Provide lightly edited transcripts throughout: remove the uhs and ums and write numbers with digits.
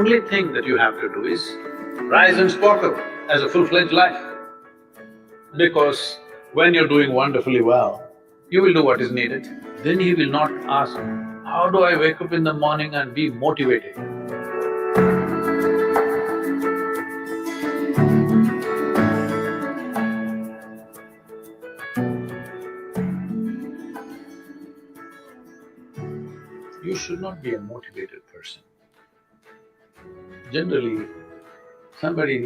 only thing that you have to do is rise and sparkle as a full-fledged life. Because when you're doing wonderfully well, you will do what is needed. Then he will not ask, how do I wake up in the morning and be motivated? You should not be a motivated person. Generally,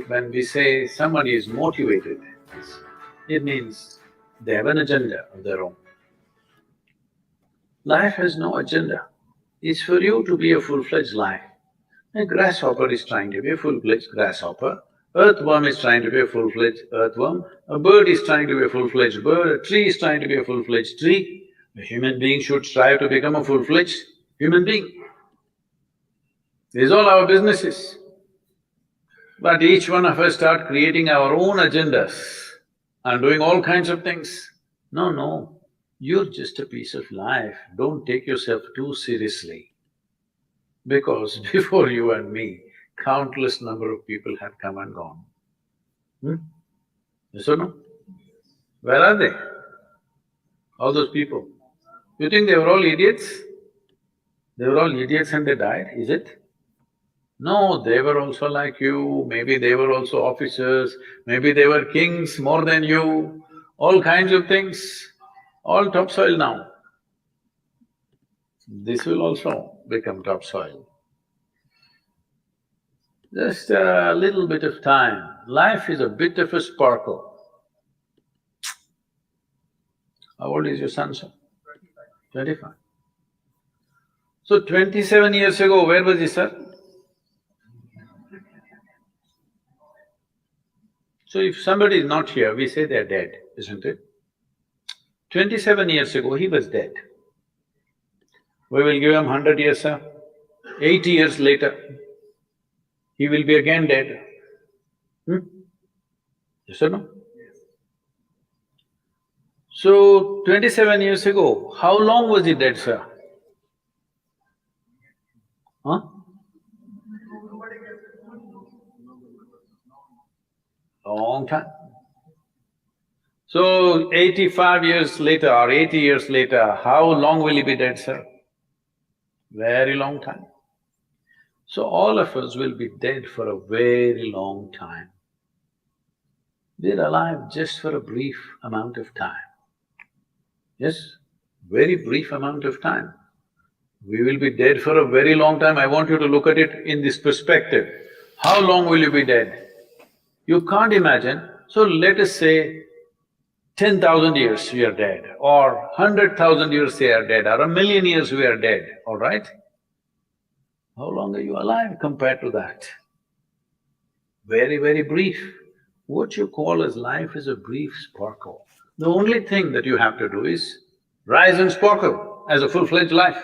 when we say somebody is motivated, it means they have an agenda of their own. Life has no agenda. It's for you to be a full-fledged life. A grasshopper is trying to be a full-fledged grasshopper, earthworm is trying to be a full-fledged earthworm, a bird is trying to be a full-fledged bird, a tree is trying to be a full-fledged tree. A human being should strive to become a full-fledged human being. These are all our businesses. But each one of us start creating our own agendas and doing all kinds of things. No, you're just a piece of life, don't take yourself too seriously. Because before you and me, countless number of people have come and gone. Yes or no? Where are they? All those people. You think they were all idiots? They were all idiots and they died, is it? No, they were also like you, maybe they were also officers, maybe they were kings more than you, all kinds of things, all topsoil now. This will also become topsoil. Just a little bit of time. Life is a bit of a sparkle. How old is your son, sir? 25. So 27 years ago, where was he, sir? So if somebody is not here, we say they're dead, isn't it? 27 years ago, he was dead. We will give him 100 years, sir. 80 years later, he will be again dead. Yes or no? So, 27 years ago, how long was he dead, sir? Huh? Long time. So, 85 years later or 80 years later, how long will he be dead, sir? Very long time. So, all of us will be dead for a very long time. We're alive just for a brief amount of time. Yes, very brief amount of time. We will be dead for a very long time. I want you to look at it in this perspective. How long will you be dead? You can't imagine. So let us say 10,000 years we are dead, or 100,000 years they are dead, or 1,000,000 years we are dead, all right? How long are you alive compared to that? Very, very brief. What you call as life is a brief sparkle. The only thing that you have to do is rise and sparkle as a full-fledged life.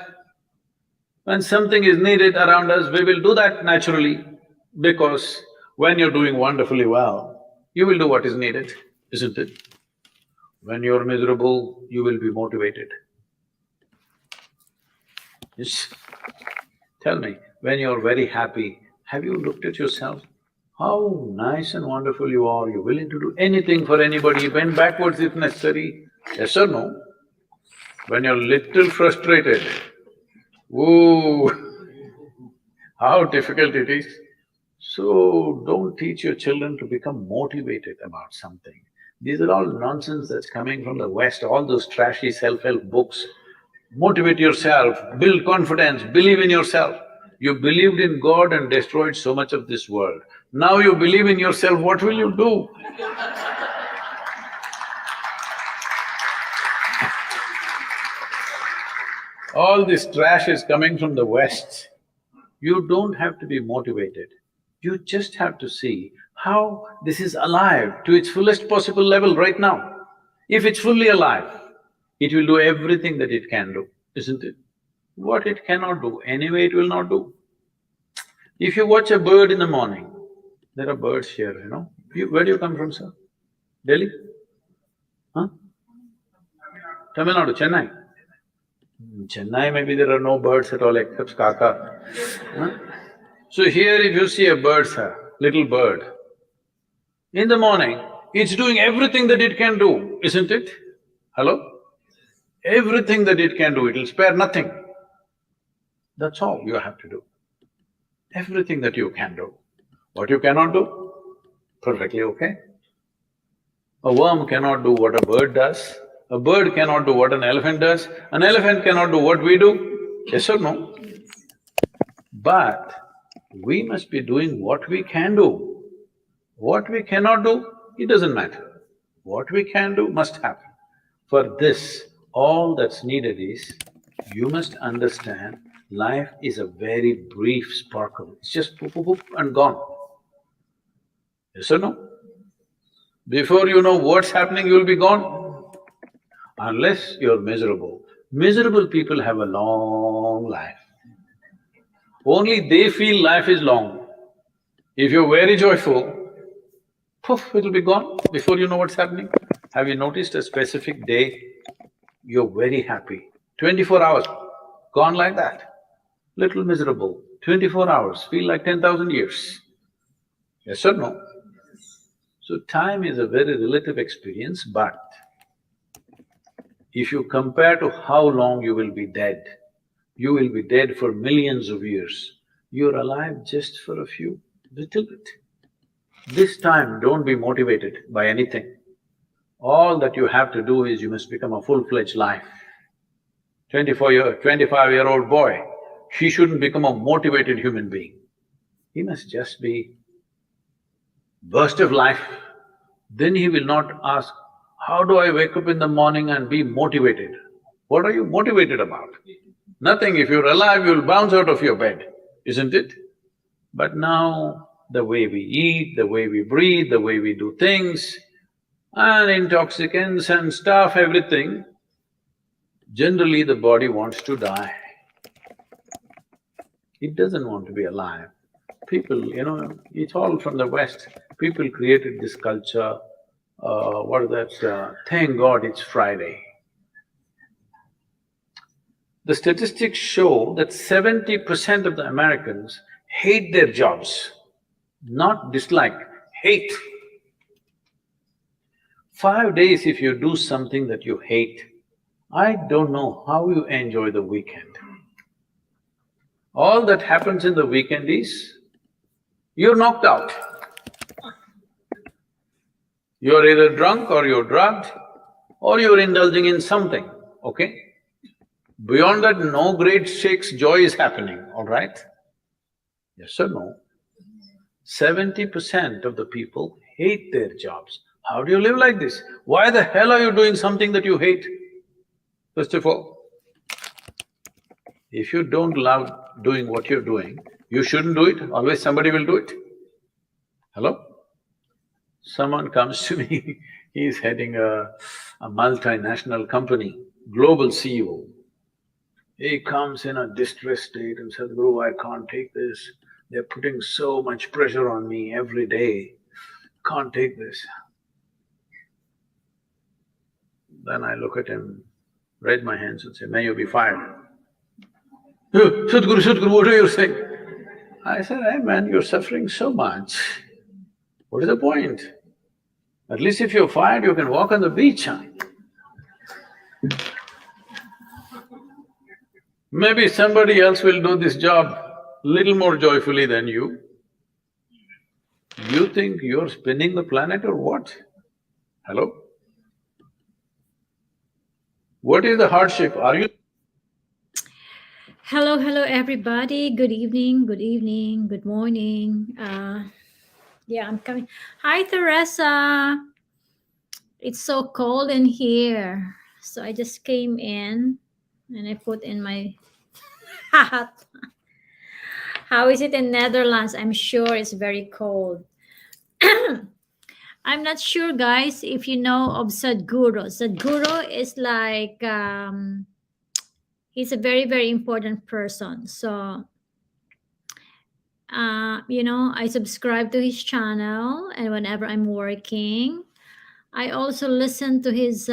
When something is needed around us, we will do that naturally, because when you're doing wonderfully well, you will do what is needed, isn't it? When you're miserable, you will be motivated. Yes. Tell me, when you're very happy, have you looked at yourself? How nice and wonderful you are, you're willing to do anything for anybody, bend backwards if necessary, yes or no? When you're little frustrated, whoa, how difficult it is. So, don't teach your children to become motivated about something. These are all nonsense that's coming from the West, all those trashy self-help books. Motivate yourself, build confidence, believe in yourself. You believed in God and destroyed so much of this world. Now you believe in yourself, what will you do? All this trash is coming from the West. You don't have to be motivated. You just have to see how this is alive to its fullest possible level right now. If it's fully alive, it will do everything that it can do, isn't it? What it cannot do, anyway it will not do. If you watch a bird in the morning, there are birds here, you know. Where do you come from, sir? Delhi? Huh? Tamil Nadu, Chennai? In Chennai, maybe there are no birds at all except kaka. Huh? So here if you see a bird, sir, little bird, in the morning, it's doing everything that it can do, isn't it? Hello? Everything that it can do, it'll spare nothing. That's all you have to do. Everything that you can do. What you cannot do, perfectly okay. A worm cannot do what a bird does. A bird cannot do what an elephant does. An elephant cannot do what we do. Yes or no? But we must be doing what we can do. What we cannot do, it doesn't matter. What we can do must happen. For this, all that's needed is, you must understand life is a very brief sparkle. It's just poop, poop, poop and gone. Yes or no? Before you know what's happening, you'll be gone. Unless you're miserable. Miserable people have a long life. Only they feel life is long. If you're very joyful, poof, it'll be gone before you know what's happening. Have you noticed a specific day you're very happy? 24 hours, gone like that. Little miserable, 24 hours, feel like 10,000 years. Yes or no? So time is a very relative experience, but if you compare to how long you will be dead, you will be dead for millions of years. You're alive just for a few, little bit. This time, don't be motivated by anything. All that you have to do is you must become a full-fledged life. 25-year-old boy, he shouldn't become a motivated human being. He must just be burst of life. Then he will not ask, how do I wake up in the morning and be motivated? What are you motivated about? Nothing. If you're alive, you'll bounce out of your bed, isn't it? But now, the way we eat, the way we breathe, the way we do things, and intoxicants and stuff, everything, generally the body wants to die. It doesn't want to be alive. People, it's all from the West. People created this culture, what is that, thank God it's Friday. The statistics show that 70% of the Americans hate their jobs, not dislike, hate. 5 days if you do something that you hate, I don't know how you enjoy the weekend. All that happens in the weekend is, you're knocked out. You're either drunk or you're drugged or you're indulging in something, okay? Beyond that, no great shakes joy is happening, all right? Yes or no? 70% of the people hate their jobs. How do you live like this? Why the hell are you doing something that you hate? First of all, if you don't love doing what you're doing, you shouldn't do it, always somebody will do it. Hello? Someone comes to me, he's heading a multinational company, global CEO. He comes in a distressed state and says, Guru, I can't take this. They're putting so much pressure on me every day. Can't take this. Then I look at him, raise my hands and say, may you be fired. Sadhguru, what are you saying? I said, hey man, you're suffering so much. What is the point? At least if you're fired, you can walk on the beach, huh? Maybe somebody else will do this job little more joyfully than you. You think you're spinning the planet or what? Hello? What is the hardship? Are you… Hello, everybody. Good evening, good morning. Yeah, I'm coming. Hi, Teresa. It's so cold in here. So I just came in and I put in my hat. How is it in Netherlands? I'm sure it's very cold. I'm not sure, guys, if you know of Sadhguru. Sadhguru is like, he's a very, very important person. So I subscribe to his channel, and whenever I'm working, I also listen to his,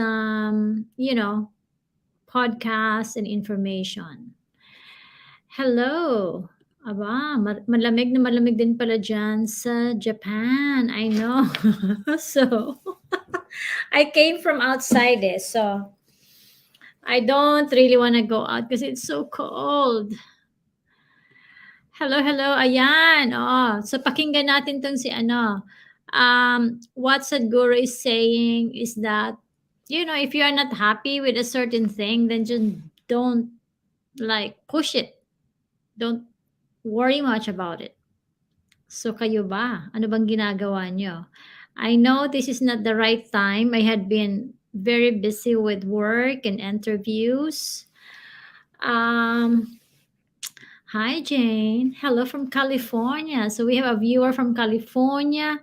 podcasts and information. Hello. Aba, malamig na malamig din pala diyan sa Japan, I know. So, I came from outside eh, so I don't really wanna go out because it's so cold. Hello, hello, ayan, oh. So, pakinggan natin 'tong si ano, what Sadhguru is saying is that, if you are not happy with a certain thing, then just don't, like, push it. Don't worry much about it. So kayo ba? Ano bang ginagawa nyo? I know this is not the right time. I had been very busy with work and interviews. Um, Hi, Jane. Hello from California. So we have a viewer from California.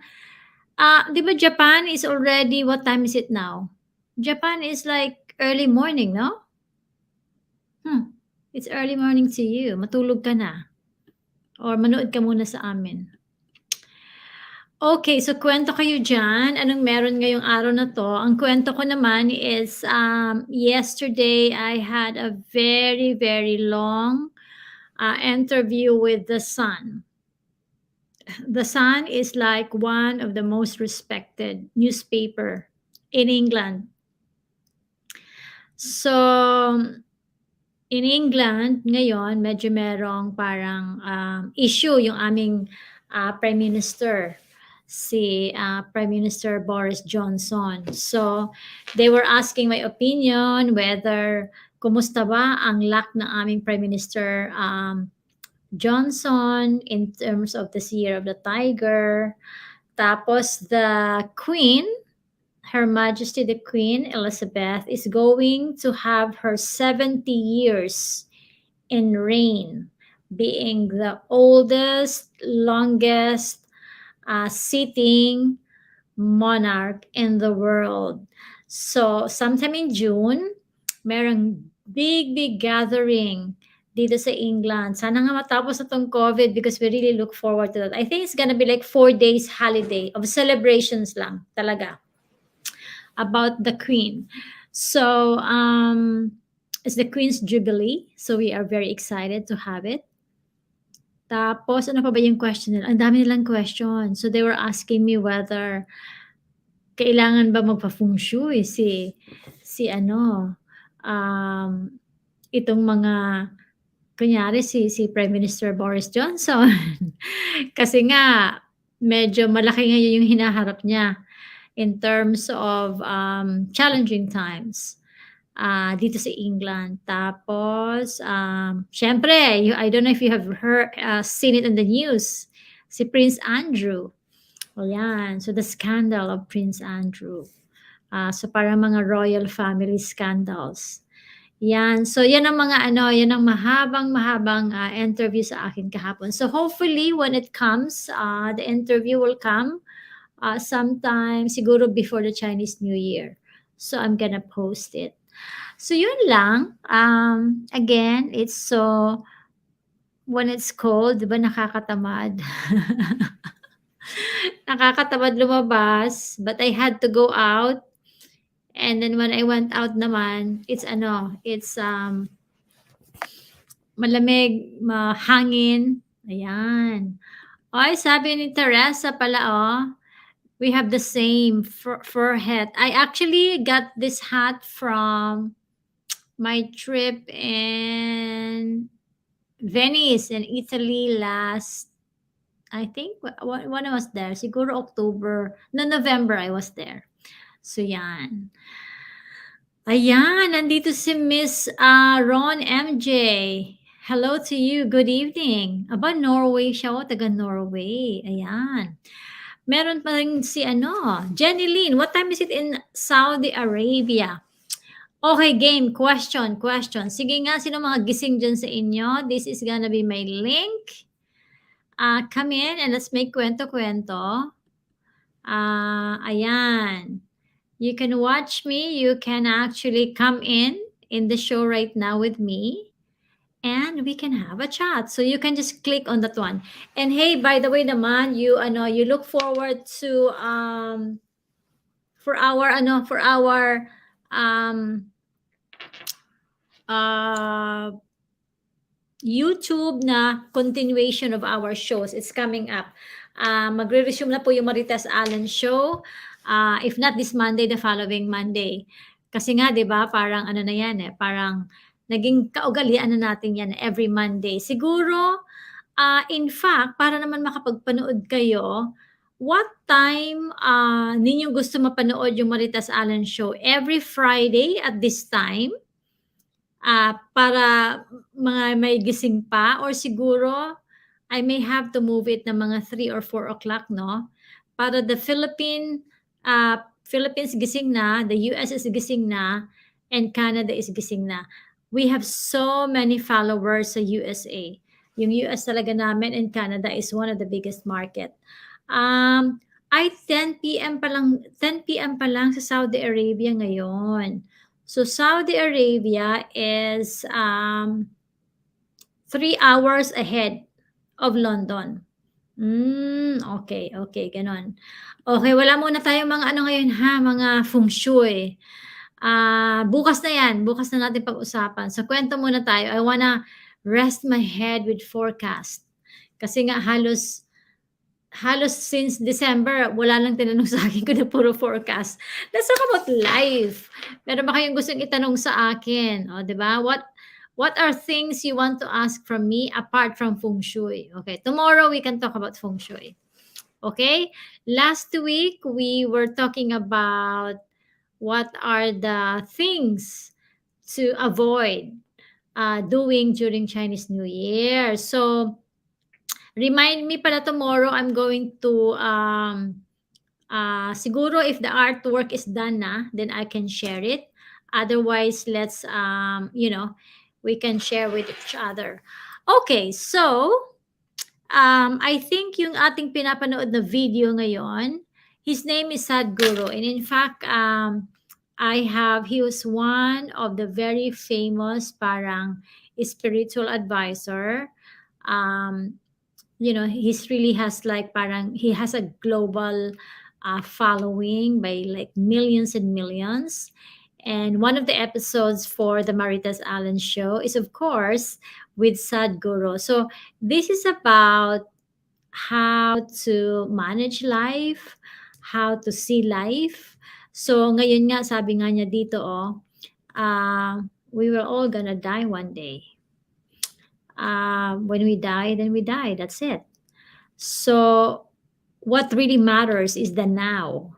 Di ba Japan is already, what time is it now? Japan is like early morning, no? It's early morning to you. Matulog ka na. Or manood ka muna sa amin. Okay, so kwento kayo diyan. Anong meron ngayong araw na 'to? Ang kwento ko naman is, yesterday I had a very, very long, interview with The Sun. The Sun is like one of the most respected newspaper in England. So, in England ngayon medyo merong parang, issue yung aming, Prime Minister, si Prime Minister Boris Johnson. So, they were asking my opinion whether kumusta ba ang luck ng aming Prime Minister Johnson in terms of this Year of the Tiger. Tapos the Queen, Her Majesty the Queen Elizabeth, is going to have her 70 years in reign, being the oldest, longest sitting monarch in the world. So, sometime in June, merong big, big gathering dito sa England. Sana nga matapos na tong COVID because we really look forward to that. I think it's gonna be like 4 days holiday of celebrations lang talaga about the Queen. So, it's the Queen's Jubilee. So, we are very excited to have it. Tapos, ano pa ba yung question nila? Ang dami nilang question. So, they were asking me whether kailangan ba magpa-feng shui si ano, itong mga kunyari si Prime Minister Boris Johnson. Kasi nga medyo malaki ngayon yung hinaharap niya in terms of challenging times dito sa England. Tapos, syempre, I don't know if you have seen it in the news, si Prince Andrew. O yan. So, the scandal of Prince Andrew. So, parang mga royal family scandals. Yan. So, yan ang mga yan ang mahabang interview sa akin kahapon. So, hopefully, when it comes, the interview will come sometime siguro before the Chinese New Year. So, I'm gonna post it. So, yun lang. Again, it's so, when it's cold, di ba nakakatamad? Nakakatamad lumabas, but I had to go out. And then when I went out naman, it's malamig, mahangin. Ayan. Oy, sabi ni Teresa pala, we have the same fur hat. I actually got this hat from my trip in Venice in Italy last, I think, when I was there, siguro November I was there. So, yan. Ayan, nandito si Miss Ron MJ. Hello to you. Good evening. Aba, Norway siya. Taga Norway. Ayan. Meron pa rin si Jenny Lynn. What time is it in Saudi Arabia? Okay, game. Question. Sige nga, sino mga gising dyan sa inyo? This is gonna be my link. Come in and let's make kwento-kwento. Ayan. You can watch me. You can actually come in the show right now with me. And we can have a chat. So you can just click on that one. And hey, by the way naman, you look forward to for our YouTube na continuation of our shows. It's coming up. Magre-resume na po yung Maritas Allen Show. If not this Monday, the following Monday. Kasi nga, di ba, parang ano na yan eh, parang naging kaugalian na natin yan every Monday. Siguro, in fact, para naman makapagpanood kayo, what time ninyo gusto mapanood yung Maritas Allen Show? Every Friday at this time? Para mga may gising pa, or siguro I may have to move it na mga 3 or 4 o'clock, no? Para the Philippines gising na, the US is gising na, and Canada is gising na. We have so many followers sa USA. Yung US talaga namin, and Canada is one of the biggest market. Ay 10 p.m. pa lang, 10 p.m. pa lang sa Saudi Arabia ngayon. So Saudi Arabia is 3 hours ahead of London. Okay, ganon. Okay, wala muna tayong mga ano ngayon ha, mga Feng Shui. Bukas na yan, bukas na natin pag-usapan. So kwento muna tayo. I wanna rest my head with forecast. Kasi nga halos since December, wala lang tinanong sa akin kundi puro forecast. Let's talk about life. Meron ba kayong gustong itanong sa akin? O, di ba? What are things you want to ask from me apart from Feng Shui? Okay, tomorrow we can talk about Feng Shui. Okay? Last week, we were talking about what are the things to avoid doing during Chinese New Year. So, remind me pala tomorrow, I'm going to, siguro if the artwork is done na, then I can share it. Otherwise, let's, we can share with each other. Okay, so, I think yung ating pinapanood na video ngayon, his name is Sadhguru. And in fact, he was one of the very famous parang spiritual advisor. He's really has like parang he has a global following by like millions and millions. And one of the episodes for the Maritas Allen Show is, of course, with Sadhguru. So this is about how to manage life, how to see life. So ngayon nga, sabi nga niya dito, we were all gonna die one day. When we die, then we die. That's it. So what really matters is the now.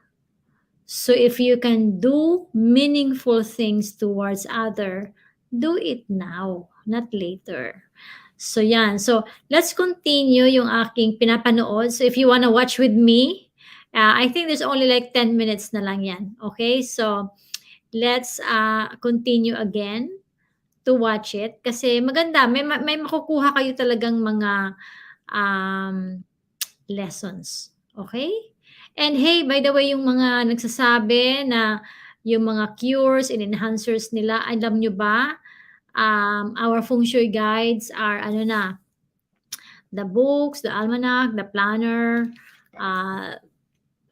So if you can do meaningful things towards other, do it now, not later. So yan. So let's continue yung aking pinapanood. So if you wanna watch with me, I think there's only like 10 minutes na lang yan. Okay? So let's continue again to watch it. Kasi maganda. May makukuha kayo talagang mga lessons. Okay? And hey, by the way, yung mga nagsasabi na yung mga cures and enhancers nila, alam nyo ba, our Feng Shui guides are the books, the almanac, the planner,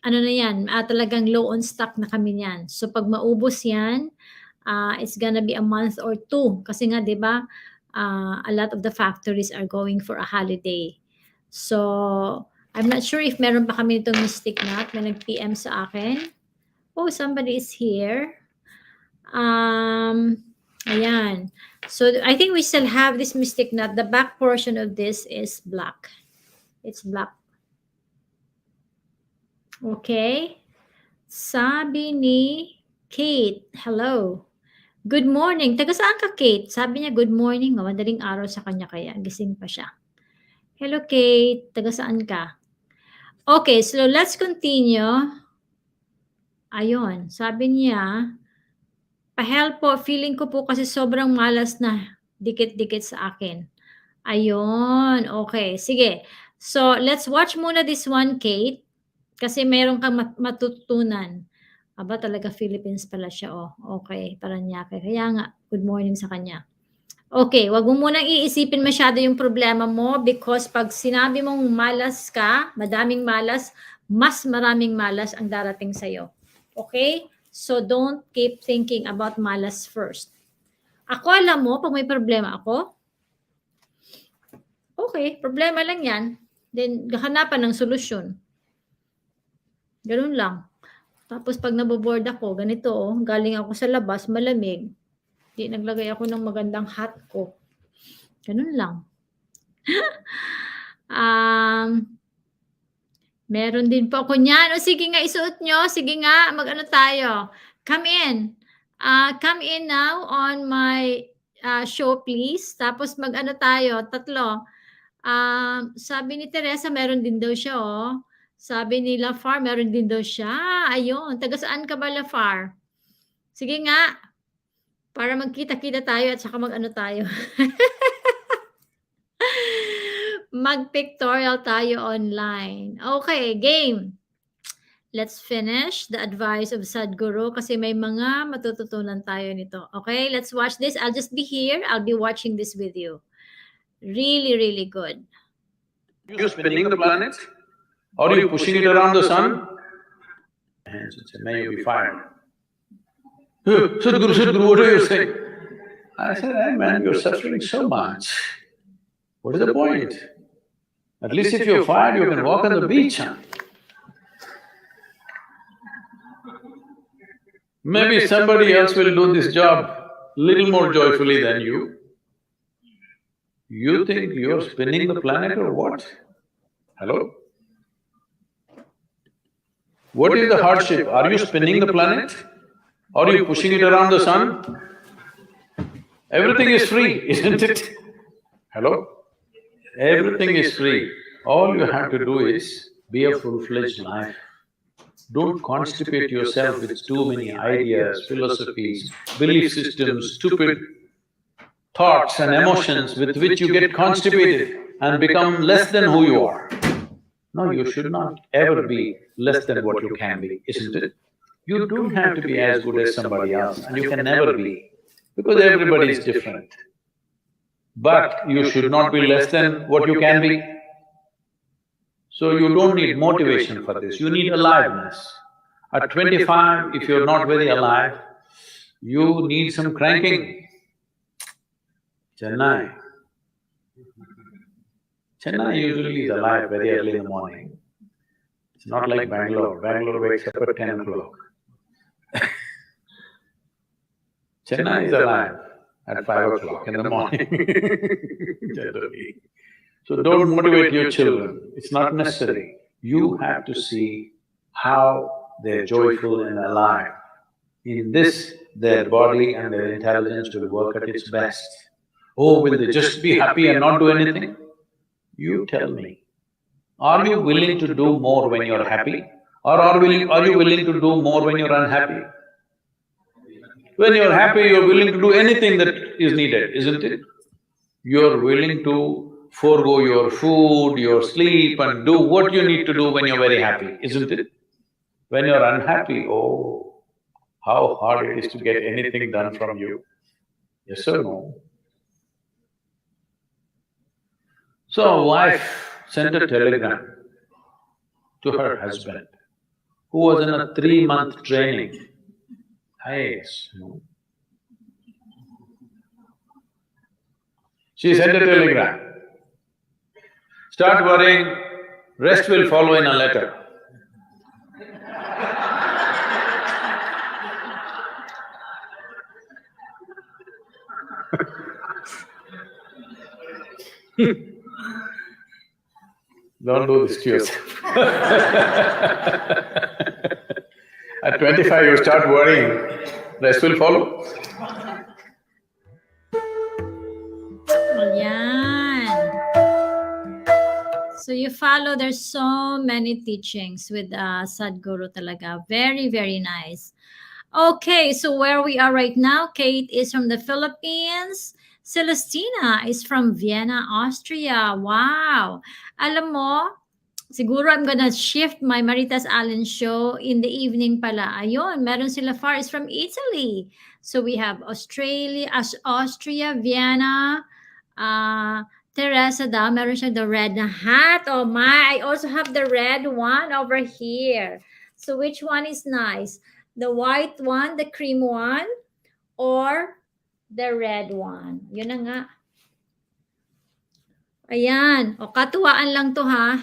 talagang low on stock na kami niyan. So pag maubos yan, it's gonna be a month or 2 kasi nga 'di ba, a lot of the factories are going for a holiday. So I'm not sure if meron pa kami nitong mystic knot. May nag-PM sa akin. Oh, somebody is here. Ayan. So I think we still have this mystic knot. The back portion of this is black. It's black. Okay. Sabi ni Kate, hello. Good morning. Taga saan ka, Kate? Sabi niya good morning. Madaling araw sa kanya kaya. Gising pa siya. Hello, Kate. Taga saan ka? Okay, so let's continue. Ayun, sabi niya, pa-help po, feeling ko po kasi sobrang malas na dikit-dikit sa akin. Ayun, okay, sige. So, let's watch muna this one, Kate, kasi meron kang matutunan. Aba, talaga Philippines pala siya, oh. Okay, Paranaque. Kaya nga, good morning sa kanya. Okay, wag mo munang iisipin masyado yung problema mo because pag sinabi mong malas ka, madaming malas, mas maraming malas ang darating sa'yo. Okay? So don't keep thinking about malas first. Ako, alam mo, pag may problema ako, Okay, problema lang yan. Then, hanapan ng solusyon. Ganun lang. Tapos pag naboboard ako, ganito galing ako sa labas, malamig. Di naglagay ako ng magandang hat ko. Ganun lang. Meron din po ako niyan. O sige nga, isuot nyo. Sige nga, mag-ano tayo. Come in. Come in now on my show, please. Tapos mag-ano tayo, tatlo. Sabi ni Teresa, meron din daw siya, Sabi ni Lafar, meron din daw siya. Ayun, taga saan ka ba, Lafar? Sige nga, para magkita-kita tayo at saka mag-ano tayo. Mag-pictorial tayo online. Okay, game. Let's finish the advice of Sadhguru kasi may mga matututunan tayo nito. Okay, let's watch this. I'll just be here. I'll be watching this with you. Really, really good. Are you spinning the planet? Or are you pushing it around the sun? Hands and say, may you be fired. Sadhguru, Sadhguru, what are you saying? I said, hey man, you're suffering so much. What is the point? At least if you're fired, you can walk on the beach. Maybe somebody else will do this job little more joyfully than you. You think you're spinning the planet or what? Hello? What is the hardship? Are you spinning the planet? Or are you pushing it around the sun? Everything is free, isn't it? Hello? Everything is free. All you have to do is be a full-fledged life. Don't constipate yourself with too many ideas, philosophies, belief systems, stupid thoughts and emotions with which you get constipated and become less than who you are. No, you should not ever be less than what you can be, isn't it? You don't have to be as good as somebody else, and you can never be, because everybody is different. But you should not be less than what you can be. So you don't need motivation for this, you need aliveness. At 25, if you're not very alive, you need some cranking. Chennai. Chennai usually is alive very early in the morning. It's not like Bangalore. Bangalore wakes up at 10 o'clock. Chennai is alive at 5 o'clock in the morning, generally. So don't motivate your children, it's not necessary. You have to see how they're joyful and alive. In this, their body and their intelligence will work at its best. Oh, will they just be happy and not do anything? You tell me, are you willing to do more when you're happy? Or are you willing to do more when you're unhappy? When you're happy, you're willing to do anything that is needed, isn't it? You're willing to forego your food, your sleep and do what you need to do when you're very happy, isn't it? When you're unhappy, oh, how hard it is to get anything done from you. Yes or no? So a wife sent a telegram to her husband, who was in a 3-month training. Yes, no. She sent a telegram. Start worrying, rest will follow in a letter. Don't do this to yourself. At 25, you start worrying, rest will follow. Ayan. So you follow, there's so many teachings with Sadhguru talaga. Very, very nice. Okay, so where we are right now, Kate is from the Philippines. Celestina is from Vienna, Austria. Wow. Alam mo, siguro I'm gonna shift my Maritas Allen show in the evening pala. Ayun, meron sila Far is from Italy. So we have Austria, Vienna, Teresa daw, meron siya the red na hat. Oh my, I also have the red one over here. So which one is nice? The white one, the cream one, or the red one? Yun na nga. Ayan. O, katuwaan lang to ha.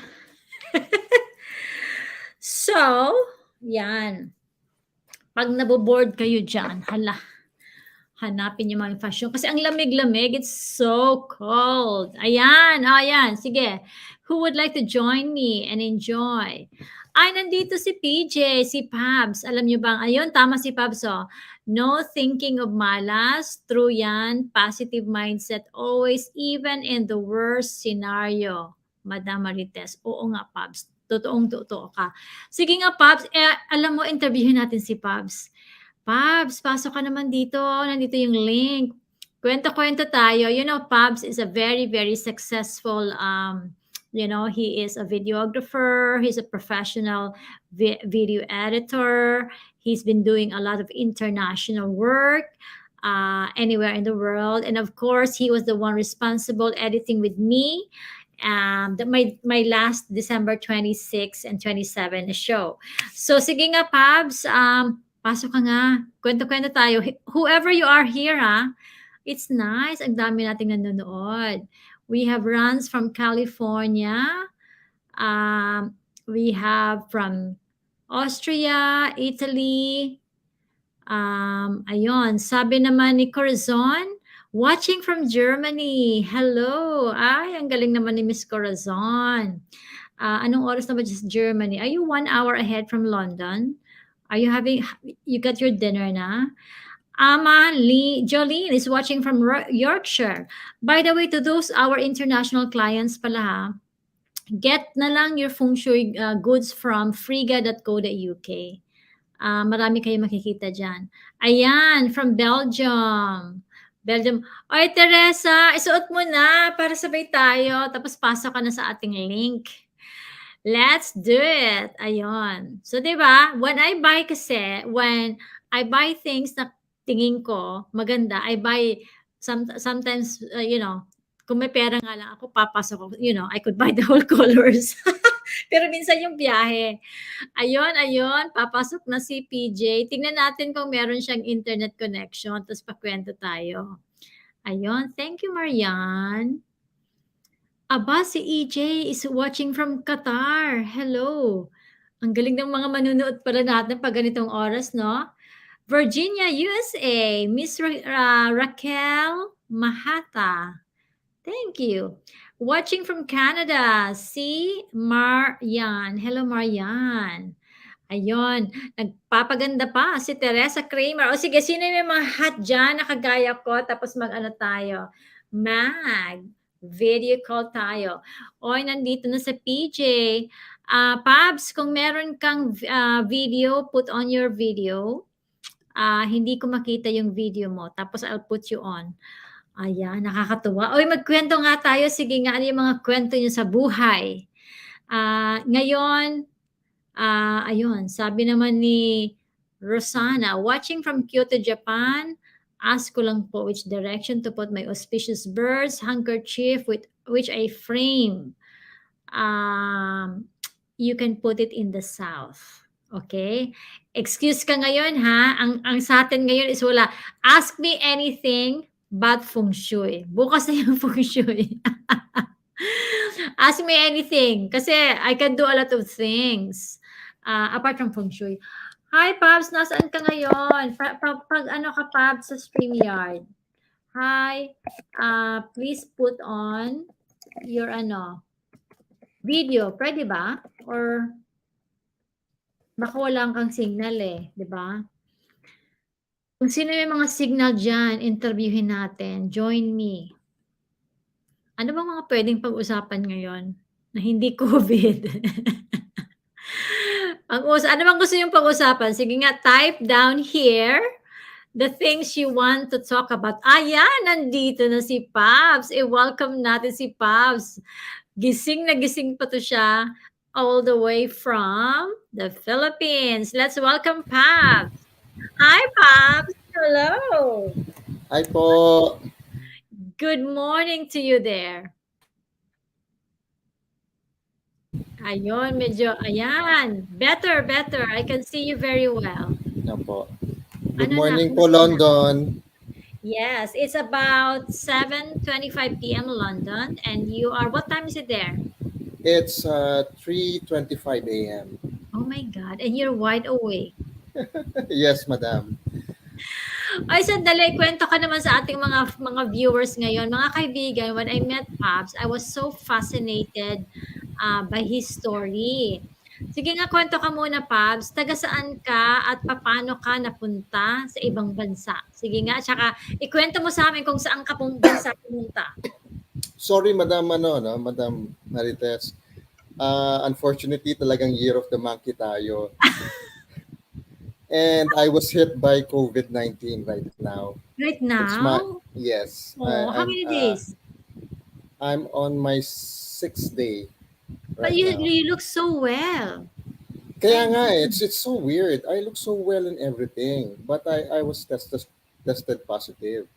So, yan. Pag naboboard kayo dyan, hala, hanapin yung mga fashion. Kasi ang lamig-lamig, it's so cold. Ayan, ayan, sige. Who would like to join me and enjoy? Ay, nandito si PJ, si Pabs. Alam niyo bang, ayun, tama si Pabs, oh. No thinking of malas, true yan, positive mindset always, even in the worst scenario. Madam Marites, oo nga, Pabs. Totoong totoo ka. Sige nga, Pabs, alam mo, interviewin natin si Pabs. Pabs, pasok ka naman dito. Nandito yung link. Kwento-kwento tayo. You know, Pabs is a very, very successful, he is a videographer. He's a professional video editor. He's been doing a lot of international work anywhere in the world. And of course, he was the one responsible editing with me my last December 26 and 27 na show. So, sige nga, Pabs, pasok ka nga. Kwento-kwento tayo. Whoever you are here, ha? It's nice. Ang dami nating nanonood. We have runs from California. We have from Austria, Italy. Ayun. Sabi naman ni Corazon, watching from Germany. Hello. Ay, ang galing naman ni Miss Corazon. Anong oras na ba sa Germany? Are you 1 hour ahead from London? You got your dinner na? Jolene is watching from Yorkshire. By the way, to those our international clients pala ha, get na lang your Feng Shui goods from friga.co.uk. Marami kayo makikita dyan. Ayan, from Belgium. Oy, Teresa, isuot mo na para sabay tayo. Tapos pasok ka na sa ating link. Let's do it. Ayun. So, di ba? When I buy things na tingin ko maganda, I buy sometimes, kung may pera nga lang ako, papasok ako, I could buy the whole colors. Pero minsan yung biyahe. Ayun, papasok na si PJ. Tingnan natin kung meron siyang internet connection, tapos pakwento tayo. Ayun, thank you, Marian. Aba, si EJ is watching from Qatar. Hello. Ang galing ng mga manunood pala natin pag ganitong oras, no? Virginia, USA. Miss Raquel Mahata. Thank you. Watching from Canada, si Marian. Hello, Marian. Ayun, nagpapaganda pa si Teresa Kramer. O sige, sino yung mga hot dyan na kagaya ko? Tapos mag-ano tayo? Video call tayo. Oy, nandito na sa PJ. Pabs, kung meron kang video, put on your video. Hindi ko makita yung video mo. Tapos I'll put you on. Ayan, nakakatuwa. Oy, magkwento nga tayo. Sige nga, ano yung mga kwento nyo sa buhay? Ngayon, ayun, sabi naman ni Rosana, watching from Kyoto, Japan, ask ko lang po which direction to put my auspicious birds handkerchief with which I frame. You can put it in the south. Okay? Excuse ka ngayon ha. Ang sa atin ngayon is wala. Ask me anything but Feng Shui. Bukas na yung Feng Shui. Ask me anything kasi I can do a lot of things apart from Feng Shui. Hi, Pabs! Nasaan ka ngayon? Pag ano ka, Pabs, sa StreamYard? Hi! Please put on your video. Pwede ba? Or baka wala kang signal di ba? Kung sino yung mga signal dyan, interviewin natin. Join me. Ano bang mga pwedeng pag-usapan ngayon na hindi COVID? Ano bang gusto yung pag-usapan? Sige nga, type down here the things you want to talk about. Ayan, nandito na si Pabs. Welcome natin si Pabs. Gising na gising pa to siya all the way from the Philippines. Let's welcome Pabs. Hi, Pabs. Hello. Hi po. Good morning to you there. Ayun, ayan. Better. I can see you very well. Yan po. Good morning po, London. Yes, it's about 7:25 p.m. London, and you are, what time is it there? It's 3:25 a.m. Oh my God, and you're wide awake. Yes, madam. Ay, sandali, kwento ka naman sa ating mga viewers ngayon. Mga kaibigan, when I met Pops, I was so fascinated by his story. Sige nga, kwento ka muna, Pops. Taga saan ka at paano ka napunta sa ibang bansa? Sige nga, tsaka ikwento mo sa amin kung saan ka bansa pumunta. Sorry, madam, no, madam Marites. Unfortunately, talagang year of the monkey tayo. And I was hit by COVID-19 right now. Right It's my now? yes. Oh, how many days? I'm on my sixth day But right you, now. you look so well. Kaya Thank nga, God. it's so weird. I look so well in everything, but I was tested positive.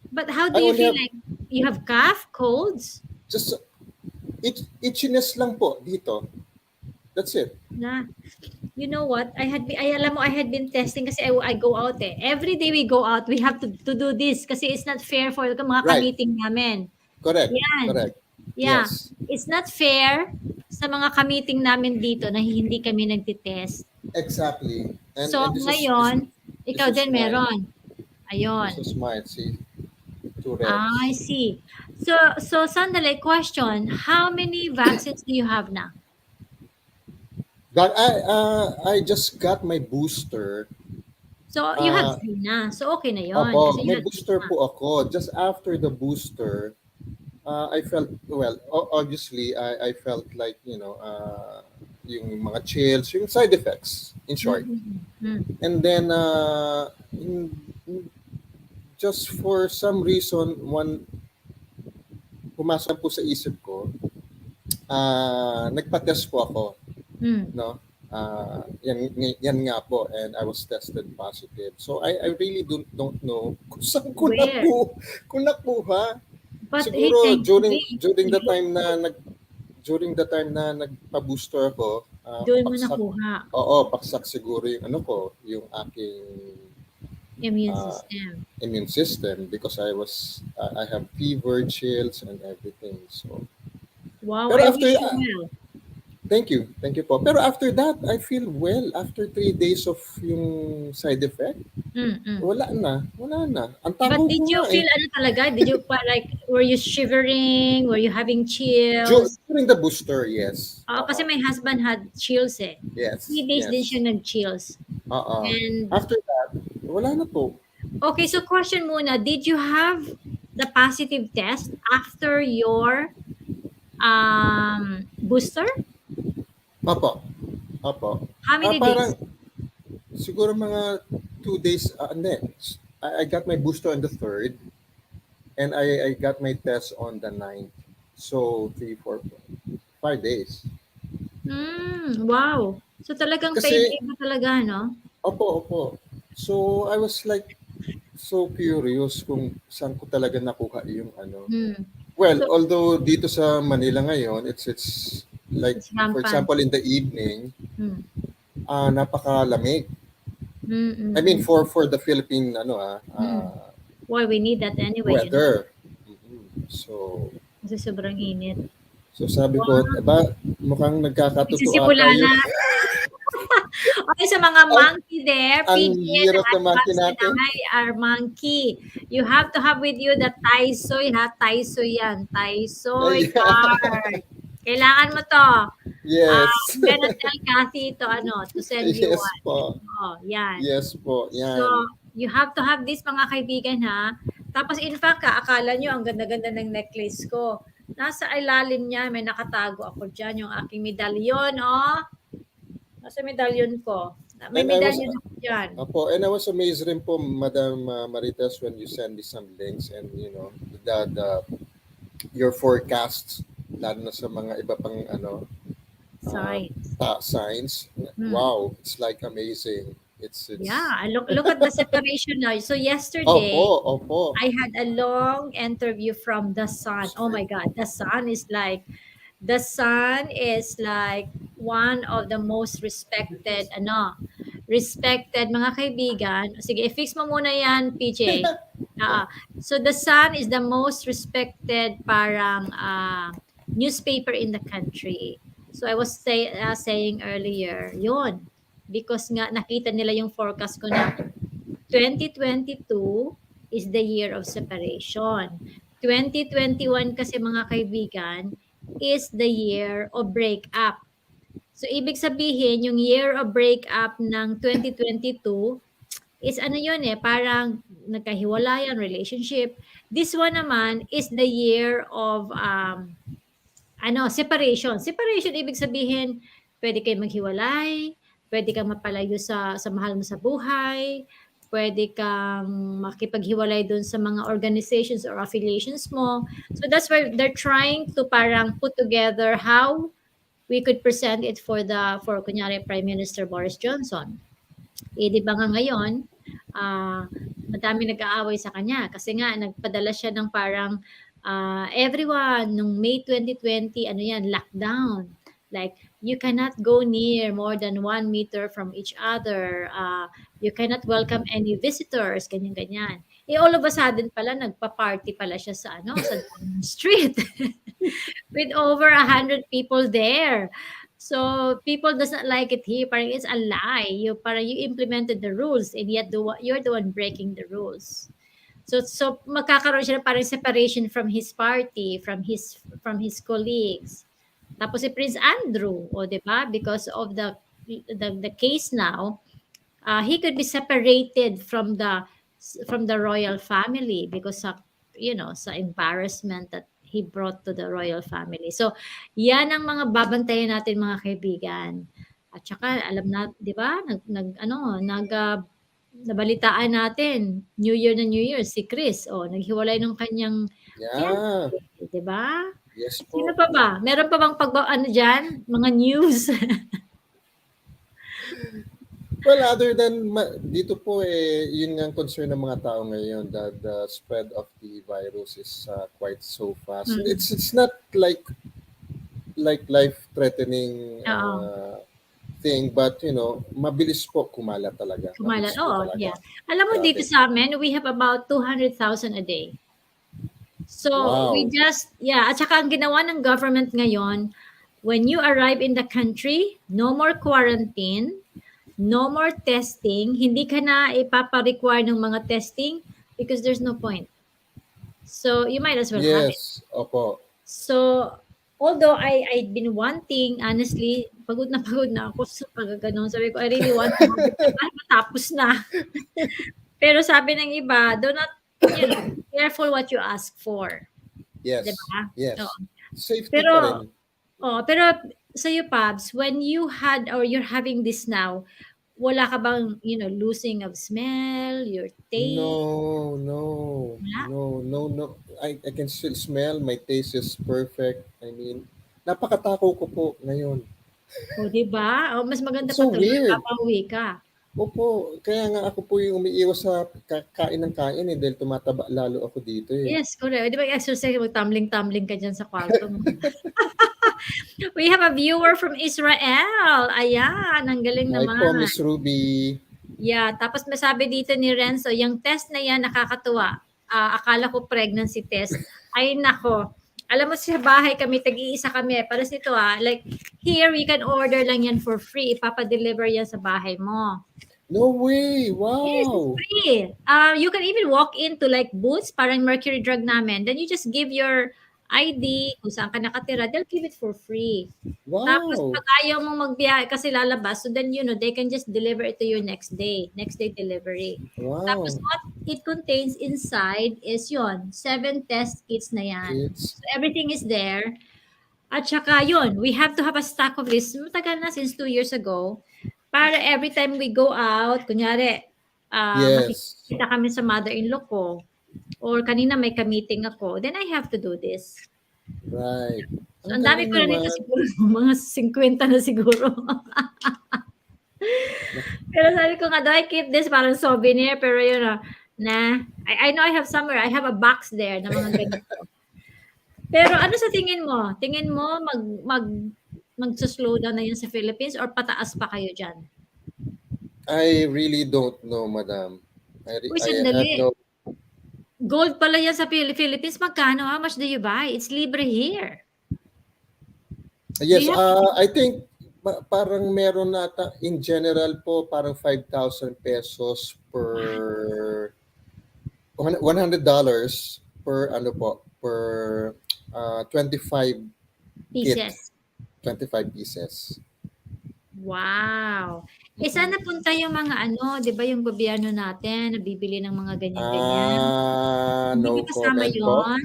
But how do I you only feel have like you have cough, colds? just itchiness lang po dito. That's it. Na, you know what? Alam mo, I had been testing kasi I go out eh. Every day we go out, we have to do this kasi it's not fair for the mga Right. kamiting namin. Correct. Yan. Correct. Yeah. Yes. It's not fair sa mga kamiting namin dito na hindi kami nagtitest. Exactly. So, And ngayon, this ikaw was din mine. meron. This Ayun. was mine. See, two I reds. see. So sandali, question, how many vaccines do you have now? But I just got my booster. So, you have Uh, 3 na. So, okay na yon Opo, kasi you may had 3 booster na. po ako. Just after the booster, I felt, well, obviously, I felt like, yung mga chills, yung side effects, in short. Mm. And then, just for some reason, pumasok po sa isip ko, nagpa-test po ako, Mm. no? Yan nga po, and I was tested positive. So I really don't know kung saan ko Where? kung nakuha. But hey, Siguro thankfully, during the time na nagpa-booster ako, doon mo paksak, nakuha paksak siguro yung ano ko, yung aking immune uh, system. immune system because I have fever, chills, and everything. So, Wow, pero I after, wish you well. thank you po. Pero after that, I feel well. After 3 days of yung side effect, Mm. wala na. Ang But tago did ko you nga feel eh. ano talaga? Did you like, were you shivering? Were you having chills? During the booster, yes. Kasi my husband had chills eh. Yes, 3 days din yes. siya nag-chills. And After that, wala na po. okay, so question muna, did you have the positive test after your booster? Opo. How many Parang days? siguro mga 2 days, hindi. I got my booster on the 3rd and I got my test on the 9th. So, 3, 4, 5 days. Wow. So talagang Kasi, paiba talaga, no? opo. So, I was like so curious kung saan ko talaga nakuha yung ano. Hmm. Well, So although dito sa Manila ngayon, it's like, it's for rampant. example, in the evening, Hmm. napakalamig. I mean, Mm. for the Philippine Mm. Why we need that anyway, you know? weather. So, Kasi sobrang init. sabi ko, Wow. mukhang nagkakatotoo Nagsisimula ata na. yung Okay, sa mga ang, monkey there, ang PJ year of at the monkey Babs and natin. I are monkey. You have to have with you the Tai Soy, ha? Tai Soy yan. Tai Soy card. Kailangan mo to. Yes. I'm gonna tell Kathy to send you Yes one. po. Oh, yan. Yes po. So, Yan. you have to have this, mga kaibigan, ha? Tapos, in fact, akala nyo, ang ganda-ganda ng necklace ko. Nasa ilalim niya, may nakatago ako dyan, yung aking medalyon, oh. Nasa medalyon ko. May And I was medalyon ako dyan. and I was amazed rin po, Madam Maritas, when you send me some links and the your forecasts, lalo na sa mga iba pang Signs. signs. Hmm. Wow, it's like amazing. It's Yeah, look at the separation now. So yesterday, opo. I had a long interview from the sun. Oh my God, the sun is like one of the most respected respected, mga kaibigan. Sige, i-fix mo muna yan, PJ. So the Sun is the most respected parang newspaper in the country. So I was saying earlier, yon because nga nakita nila yung forecast ko na 2022 is the year of separation. 2021 kasi mga kaibigan is the year of breakup. So ibig sabihin yung year of breakup ng 2022 is ano yun parang nagkahiwalayan, relationship. This one naman is the year of separation. Separation ibig sabihin pwede kayong maghiwalay, pwede kang mapalayo sa mahal mo sa buhay, pwede kang makipaghiwalay dun sa mga organizations or affiliations mo. So that's why they're trying to parang put together how we could present it for kunyari Prime Minister Boris Johnson. Di ba nga ngayon, madami nag-aaway sa kanya kasi nga nagpadala siya ng parang everyone nung May 2020, ano yan, lockdown. Like, you cannot go near more than 1 meter from each other. You cannot welcome any visitors, ganyan-ganyan. All of a sudden pala, nagpa-party pala siya sa Downing Street with over 100 people there. So people does not like it here. Parang it's a lie. You implemented the rules and yet you're the one breaking the rules. So magkakaroon siya ng parang separation from his party, from his colleagues. Tapos si Prince Andrew, di ba? Because of the case now, he could be separated from the royal family because sa embarrassment that he brought to the royal family. So, yan ang mga babantayan natin mga kaibigan. At saka alam na, 'di ba? Nabalitaan natin New Year na New Year si Chris, naghiwalay ng kanyang Yeah. fiancé, 'di ba? Yes Sino po. pa ba? Meron pa bang diyan, mga news? Well, other than dito po yun nga ang concern ng mga tao ngayon that the spread of the virus is quite so fast. It's not like life-threatening Oo. thing, but mabilis po kumalat talaga. Kumalat. Mabilis po Oo, talaga. yeah. Alam mo dito Grabe. sa amin, we have about 200,000 a day. So, we Wow. just, at saka ang ginawa ng government ngayon, when you arrive in the country, no more quarantine, no more testing, hindi ka na ipapa-require ng mga testing because there's no point. So, you might as well have it. Yes, opo. So, although I'd been wanting, honestly, pagod na ako sa pagkaganon. Sabi ko, I really want to have it. Matapos na. Pero sabi ng iba, do not, careful what you ask for. Yes. Diba? Yes. Oo. Safety Pero, pa rin. pero sa'yo, Pabs, when you had or you're having this now, wala ka bang, losing of smell, your taste? No. Wala? No. I can still smell. My taste is perfect. I mean, napakatako ko po ngayon. Diba? Mas maganda It's so pa talaga, weird. papawi ka. Opo, kaya nga ako po yung umiiwas sa kain ng kain dahil tumataba lalo ako dito Yes, correct. Di ba exercise, mag-tumbling-tumbling ka dyan sa kwarto mo. We have a viewer from Israel. Ayan, ang galing Hi naman. po, Miss Ruby. Yeah, tapos masabi dito ni Renzo, yung test na yan, nakakatuwa. Akala ko pregnancy test. Ay, nako. Alam mo, sa bahay kami, tag-iisa kami. Paras nito like, here, we can order lang yan for free. Ipapa-deliver yan sa bahay mo. No way! Yes, it's Wow! free. You can even walk into like Boots, parang Mercury Drug namin. Then you just give your ID, kung saan ka nakatira, they'll give it for free. Tapos Wow! pag ayaw mong magbiyahe kasi lalabas, so then they can just deliver it to you next day delivery. Tapos Wow! what it contains inside is 7 test kits na yan. Kids. So everything is there. At saka we have to have a stock of this. Matagal na since 2 years ago. Para every time we go out, kunyari, Yes. makikita kami sa mother-in-law ko, or kanina may ka-meeting ako, then I have to do this. Right. So, ang dami ko na nito siguro, mga 50 na siguro. Pero sabi ko nga, do I keep this parang souvenir? Pero I know I have somewhere, I have a box there na mga ganito. Pero ano sa tingin mo? Tingin mo mag-slow down na yun sa Philippines or pataas pa kayo dyan? I really don't know, madam. Uy, I have sandali. no. Gold pala yan sa Philippines. Magkano? How much do you buy? It's libre here. Do Yes, you have I think parang meron nata in general po parang 5,000 pesos what? per $100 per ano po per 25 kit, Pieces? 25 pieces. Wow. Eh, saan Mm. napunta yung mga ano, 'di ba yung gobyerno natin nabibili ng mga ganyan-ganyan? Hindi No ba kasama comment po. yon?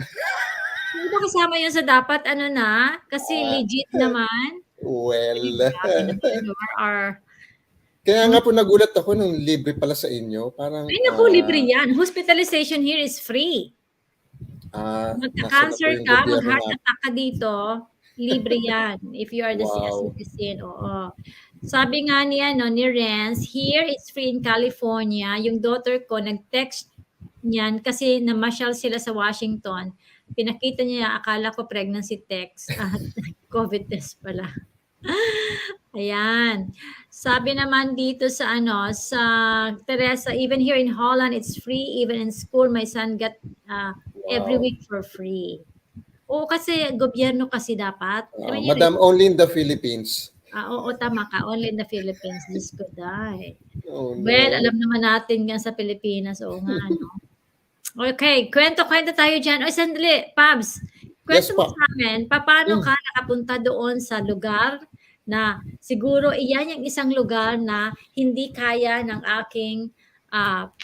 Hindi ba kasama yon sa dapat ano na, kasi Ah, legit naman? Ay, well, grabe naman, our kaya hmm, nga po nagulat ako nung libre pala sa inyo. Parang ay naku, libre yan. Hospitalization here is free. nasa na po Magka-cancer yung ka, gobyerno mag-heart natin. attack ka dito, libre yan if you are a Wow. citizen, oo. Sabi nga niya 'no, ni Renz, "Here it's free in California." Yung daughter ko nag-text niyan kasi namasyal sila sa Washington. Pinakita niya, akala ko pregnancy text at COVID test pala. Ayan. Sabi naman dito sa ano, sa Teresa, even here in Holland, it's free. Even in school, my son got every Wow. week for free. Oo, kasi gobyerno kasi dapat. I mean, you know, Madam, only in the Philippines. oo, tama ka. Only in the Philippines. Diyos ko, die. Oh Well, no. alam naman natin nga sa Pilipinas. Oo nga, no? Okay, kwento-kwento tayo dyan. Oy, sandali, Pabs. Yes Kwento mo pa. sa amin, paano Mm. ka nakapunta doon sa lugar na siguro iyan yung isang lugar na hindi kaya ng aking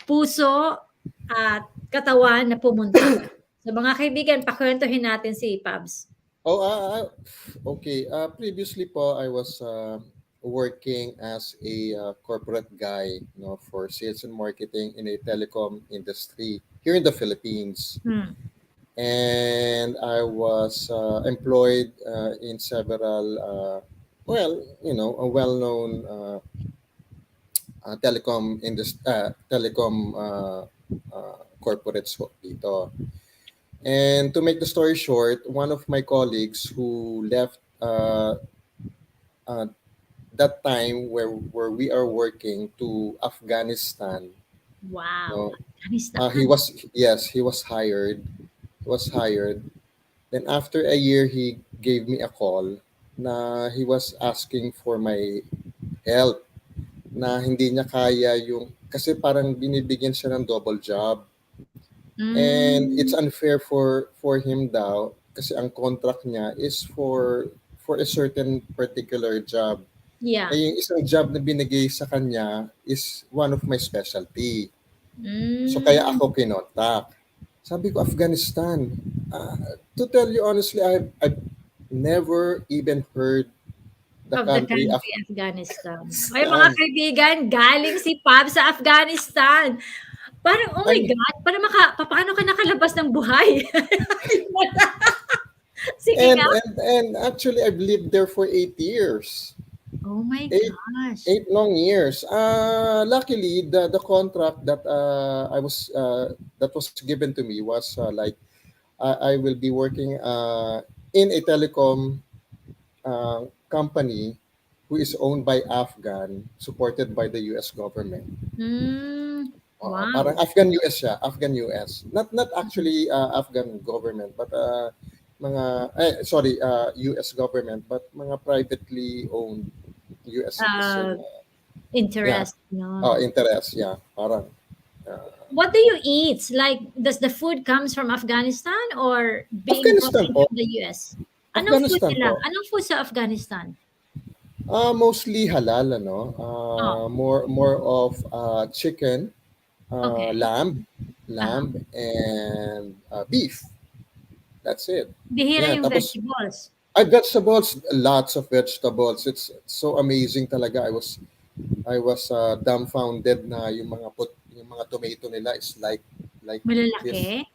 puso at katawan na pumunta. So mga kaibigan, pakwentuhin natin si Pabs. Oh, okay. Previously po, I was working as a corporate guy, for sales and marketing in a telecom industry here in the Philippines. Hmm. And I was employed in several, a well-known telecom corporates ho dito. And to make the story short, one of my colleagues who left uh, that time where we are working to Afghanistan, Wow, no, he Afghanistan. was yes, he was hired. He was hired. Then after a year, he gave me a call na he was asking for my help na hindi niya kaya yung kasi parang binibigyan siya ng double job. And it's Mm, unfair for him daw kasi ang contract niya is for a certain particular job. yeah. Eh yung isang job na binigay sa kanya is one of my specialty. So kaya Mm, ako kinontak. Sabi ko, Afghanistan. To tell you honestly, I've never even heard the of the country country Afghanistan. Ay mga Afghanistan. kaibigan, galing si Pab sa Afghanistan. Parang, oh my I'm, God, parang paano ka nakalabas ng buhay? Sige and nga. and and actually, I've lived there for 8 years. Oh my Eight gosh. 8 long years. Luckily, the contract that that was given to me was like I will be working in a telecom company who is owned by Afghan, supported by the U.S. government. Mm, Parang wow. Afghan US siya, Afghan US. Not actually Afghan government, but US government, but mga privately owned US Uh, citizen. Yeah. interest, no? Interest, yeah. Parang uh, What do you eat? Like, does the food comes from Afghanistan or being brought Afghanistan in po. from the US? Anong food Afghanistan nila? po. Anong food sa Afghanistan? Mostly halal, ano. Oh, More of chicken, okay. Uh-huh. lamb, and beef. That's it. Bihira Yeah, yung tapos vegetables. vegetables, lots of vegetables. It's so amazing talaga. I was dumbfounded na yung mga tomato nila is like this, Malalaki. like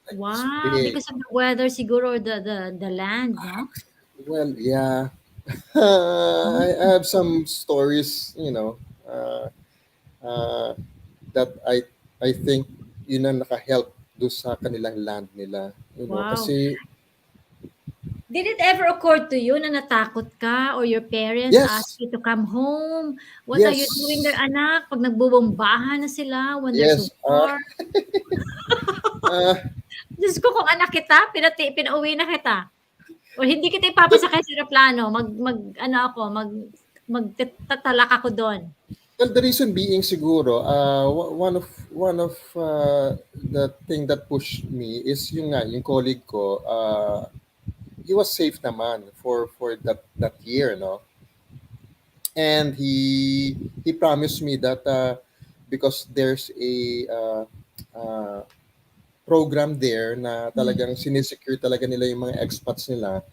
this Wow, big. because of the weather siguro or the land, no? Well, yeah. I Mm. have some stories, uh, uh, that I think yun ang nakahelp do sa kanilang land nila. Wow. Kasi Did it ever occur to you na natakot ka or your parents asked Yes, you to come home? What are you doing there, yes, anak? Pag nagbubombahan na sila when there's yes. war. Uh, Diyos ko, kung anak kita, pinauwi na kita. O hindi kita the, ipapasakay sa aeroplano, ano ako, magtatalak ako doon. well, the reason being siguro, one of the thing that pushed me is yung colleague ko, he was safe naman for that year, no? And he promised me that because there's a program there na Hmm. talagang sinisecure talaga nila yung mga expats nila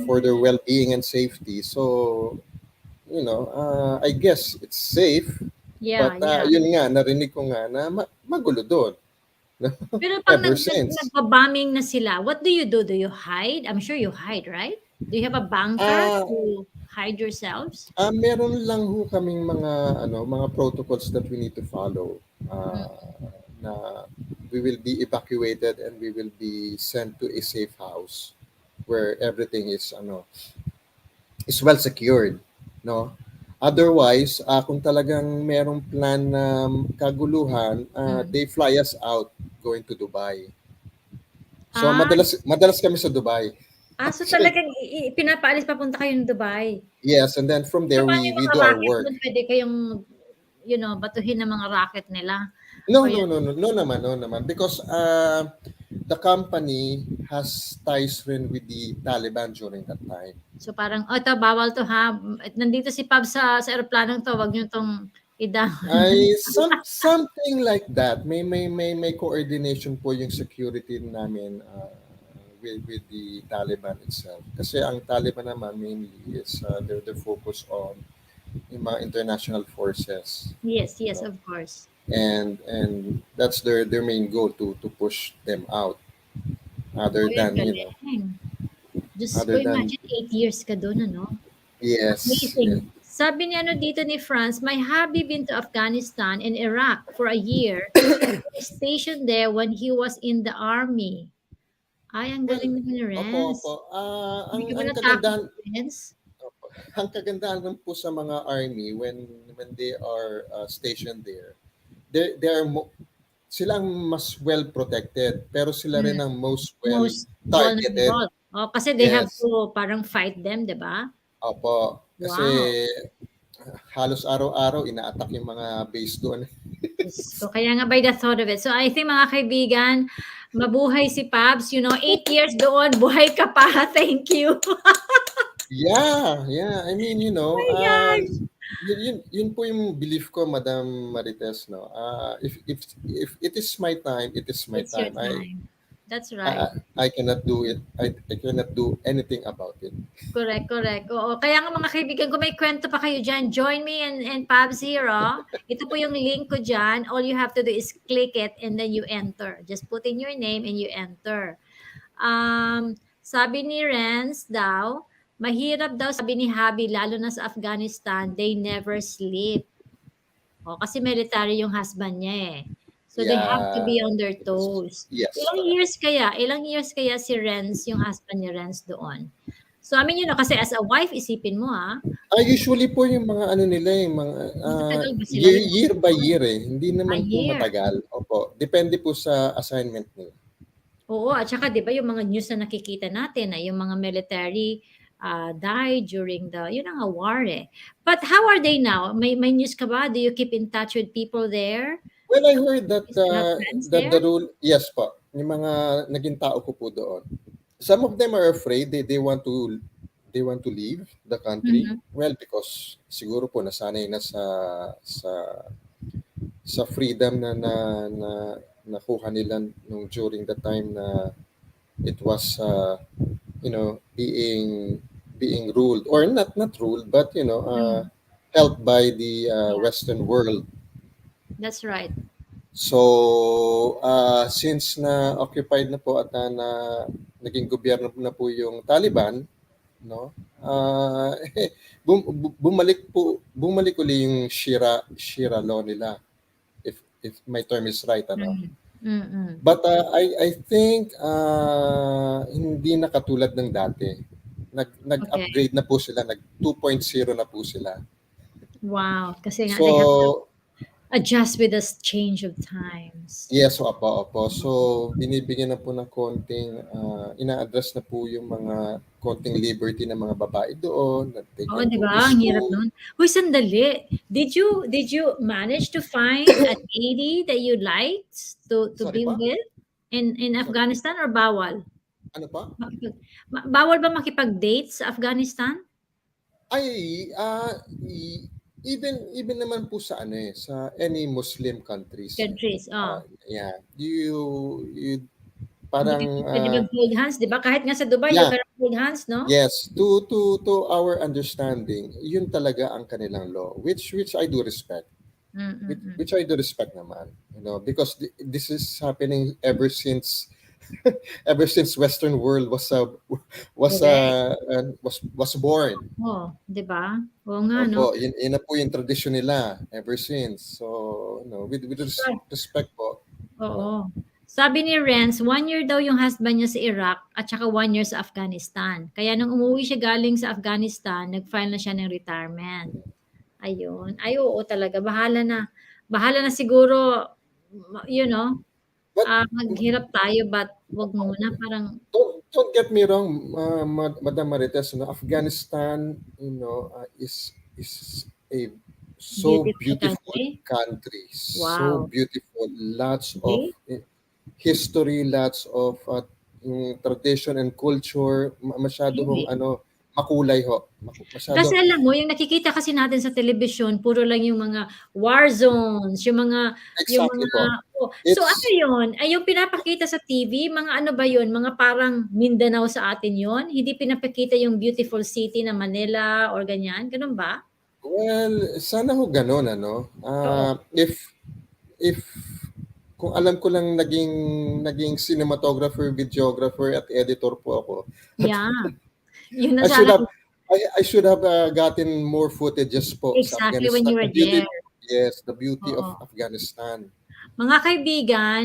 for their Hmm. well-being and safety. So, I guess it's safe. Yeah, But yeah. yun nga, narinig ko nga na magulo doon. Pero pag Ever since. nagba-bombing na sila, what do you do? Do you hide? I'm sure you hide, right? Do you have a bunker Ah, to hide yourselves? meron lang ho kaming mga protocols that we need to follow. Mm. Na we will be evacuated and we will be sent to a safe house where everything is well secured, no? Otherwise, kung talagang merong plan na kaguluhan, Mm. they fly us out going to Dubai. So Ah, madalas kami sa Dubai. so Actually, talagang pinapaalis papunta kayo ng Dubai. yes, and then from So, there paano we yung we mga do our racket work. do'n, puwede kayong, batuhin ng mga racket nila No, or no, yun, no, no, no naman because the company has ties rin with the Taliban during that time. so parang, "Oh, 'to bawal 'to ha, nandito si Pab sa eroplanong 'to, wag niyo 'tong Ay something like that. May coordination po yung security namin with the Taliban itself. Kasi ang Taliban naman mainly is they're focused on yung mga international forces, Yes, you yes, know. of course. And that's their main goal to push them out other Uy, ang than, galing. Diyos ko, other than imagine 8 years ka do'n, ano? yes, Amazing. yes. Sabi ni ano dito ni France, "My hubby been to Afghanistan and Iraq for a year. Stationed there when he was in the army." Ay, ang Well, galing naman ni opo, Renz. opo. Hindi ka ba Ang natakot, kagandahan Renz? opo, ang kagandahan lang po sa mga army when they are stationed there, they are sila ang mas well protected pero sila rin Hmm, ang most well most targeted. vulnerable. Oh, kasi they have Yes. to parang fight them, 'di ba? Opo. Kasi Wow. halos araw-araw ina-attack yung mga base doon. Diyos ko, kaya nga by the thought of it. So I think mga kaibigan, mabuhay si Pabs. 8 years doon, buhay ka pa. Thank you. Yeah, yeah. I mean, My gosh. yun po yung belief ko, Madam Marites, no. If it is my time, it is my It's your time. time. That's I right. I cannot do it. I cannot do anything about it. Correct, correct. Oo, kaya nga mga kaibigan ko, may kwento pa kayo dyan. Join me and Pabs here, oh. Ito po yung link ko dyan. All you have to do is click it and then you enter. Just put in your name and you enter. Sabi ni Renz daw, mahirap daw sabi ni Habi, lalo na sa Afghanistan, they never sleep. O, kasi military yung husband niya eh. So they have to Yeah, be on their it is. toes. Yes, Ilang correct. years kaya? Ilang years kaya si Renz, yung husband ni Renz doon? So, kasi as a wife, isipin mo Usually po yung mga ano nila, yung mga matatagal ba sila year by doon? year eh. Hindi A naman po year. matagal. Opo. Depende po sa assignment nila. Oo, at saka 'di ba yung mga news na nakikita natin na yung mga military died during the yun ang war eh. But how are they now? May news ka ba? Do you keep in touch with people there? Well, I heard that You still have friends that there? the rule, yes po, yung mga naging tao ko po doon. Some of them are afraid, they want to leave the country. Mhm. Well, because siguro po nasanay na sa sa freedom na nakuha nila nung during the time na it was being ruled, or not ruled, but Mm, helped by the yeah, Western world. that's right. So, since na occupied na po at naging gobyerno na po yung Taliban, no? Bumalik uli yung Shira law nila, if my term is right, ano. Mm. Mm. But I think hindi na katulad ng dati. Okay. Nag-upgrade na po sila, nag 2.0 na po sila. Wow. Kasi nga, they have to So, adjust with the change of times. yes, opo. So, binibigyan na po ng konting, ina-address na po yung mga konting liberty ng mga babae doon, that they Oo, can di go to ba? Ang hirap school. nun. Uy, sandali. Did you manage to find a lady that you liked to Sorry be pa? with in Sorry pa? Afghanistan or bawal? Ano pa? Bawal ba makipag-date sa Afghanistan? Ay, even naman po sa ano sa any Muslim countries. Countries, Yeah, you hindi parang ka pwede mag-hold hands, di ba? Kahit nga sa Dubai, you yeah, cannot hold hands, no? yes, to our understanding, yun talaga ang kanilang law, which I do respect. Mm-mm-mm. Which I do respect naman, because this is happening ever since Western world Correct. was born. Oh, di ba? Oo nga, no? Opo, yun na po yung tradisyon nila ever since. So, with respect po, no. Oo. Sabi ni Renz, 1 year daw yung husband niya sa Iraq at saka 1 year sa Afghanistan. Kaya nung umuwi siya galing sa Afghanistan, nag-file na siya ng retirement. Ayun. Ay, oo talaga. Bahala na. Bahala na siguro, you know, But maghirap tayo but wag muna. Parang, don't get me wrong, Madam Marites, Afghanistan, is a so beautiful beautiful country. country, so Wow. beautiful, lots of Okay? history, lots of tradition and culture, masyado hong Really? makulay ho. Kasi Masyado, alam mo, yung nakikita kasi natin sa telebisyon, puro lang yung mga war zones, yung mga exactly po. oh. So ano It's, yun? Ay yung pinapakita sa TV, mga ano ba yun? Mga parang Mindanao sa atin yun? Hindi pinapakita yung beautiful city na Manila or ganyan? Ganun ba? well, sana ho ganun, Oo. If kung alam ko lang naging cinematographer, videographer at editor po ako. Yeah. Yun na I should sana. have I should have gotten more footages po sa Exactly when Afghanistan. you were The beauty, there. yes, the beauty of Oo. Afghanistan. Mga kaibigan,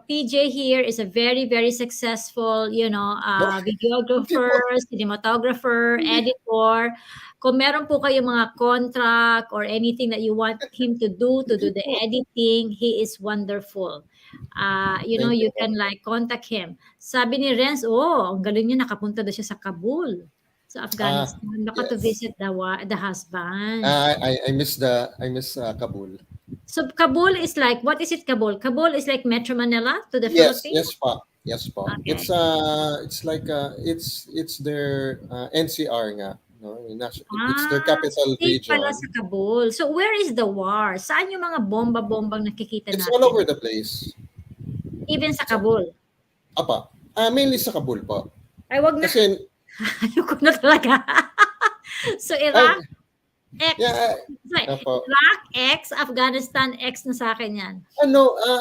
PJ here is a very, very successful, No, hindi videographer, po. cinematographer, Hindi. editor. Kung meron po kayong mga contract or anything that you want him to Hindi do the po. editing, he is wonderful. Thank you You po. can like contact him. Sabi ni Renz, oh, ang galing niya, nakapunta daw siya sa Kabul, sa Ah, Afghanistan. Baka to yes. visit the husband. I miss Kabul. So Kabul is like, what is it, Kabul? Kabul is like Metro Manila to the Yes, Philippines? yes pa. Yes pa. Okay. It's like it's their NCR nga, no? It's their capital State pala region. sa Kabul. So where is the war? Saan yung mga bomba-bombang nakikita It's all natin? over the place. Even sa It's a, Kabul. apa. Mainly sa Kabul po. Ay, wag na. Kasi Ayoko na talaga. So ay, Iraq, X. yeah, Sorry, opo. Iraq, X. Afghanistan, X na sa akin yan.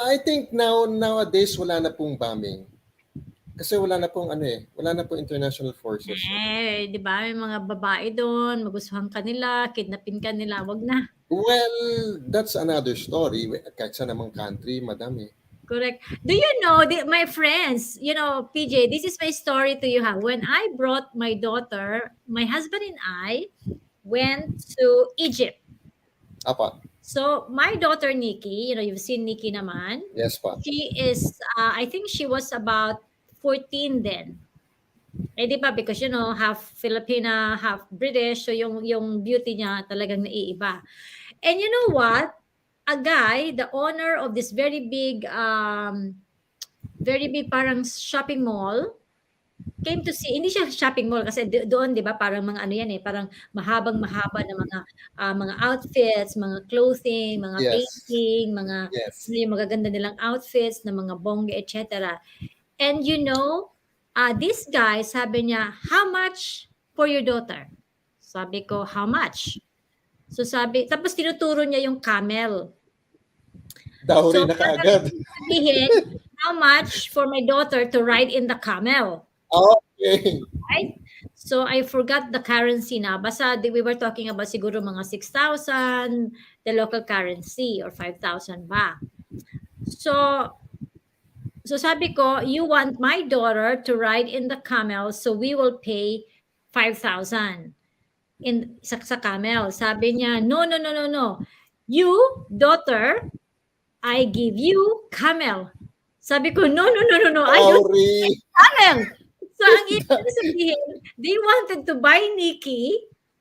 I think nowadays wala na pong bombing. Kasi wala na pong international forces. Di ba? May mga babae doon, magustuhan ka nila, kidnapin ka nila, wag na. Well, that's another story. Kahit sa namang country, madami. Correct. Do you know, my friends, PJ, this is my story to you. When I brought my daughter, my husband and I went to Egypt. Apa. So my daughter, Nikki, you've seen Nikki naman. Yes pa. She is, I think she was about 14 then. Eh, di ba? Because, half Filipina, half British. So yung beauty niya talagang naiiba. And you know what? A guy, the owner of this very big parang shopping mall, came to see, hindi siya shopping mall kasi doon 'di ba parang mga ano yan parang mahabang-mahaba na mga outfits, mga clothing, mga Yes. painting, mga Yes. yung magaganda nilang outfits na mga bongga, etc. And this guy sabi niya, "How much for your daughter?" Sabi ko, "How much?" So tapos tinuturo niya yung camel. Dowry So, na kaagad. sabihin, how much for my daughter to ride in the camel? Okay. Right? So, I forgot the currency na. Basta, we were talking about siguro mga 6,000, the local currency, or 5,000 ba. So, So sabi ko, you want my daughter to ride in the camel, so we will pay 5,000 sa camel. Sabi niya, no, no, no, no, no. You, daughter, I give you camel. Sabi ko, no, no, no, no, no. I don't Sorry. camel. So ang ibig sabihin, they wanted to buy Nikki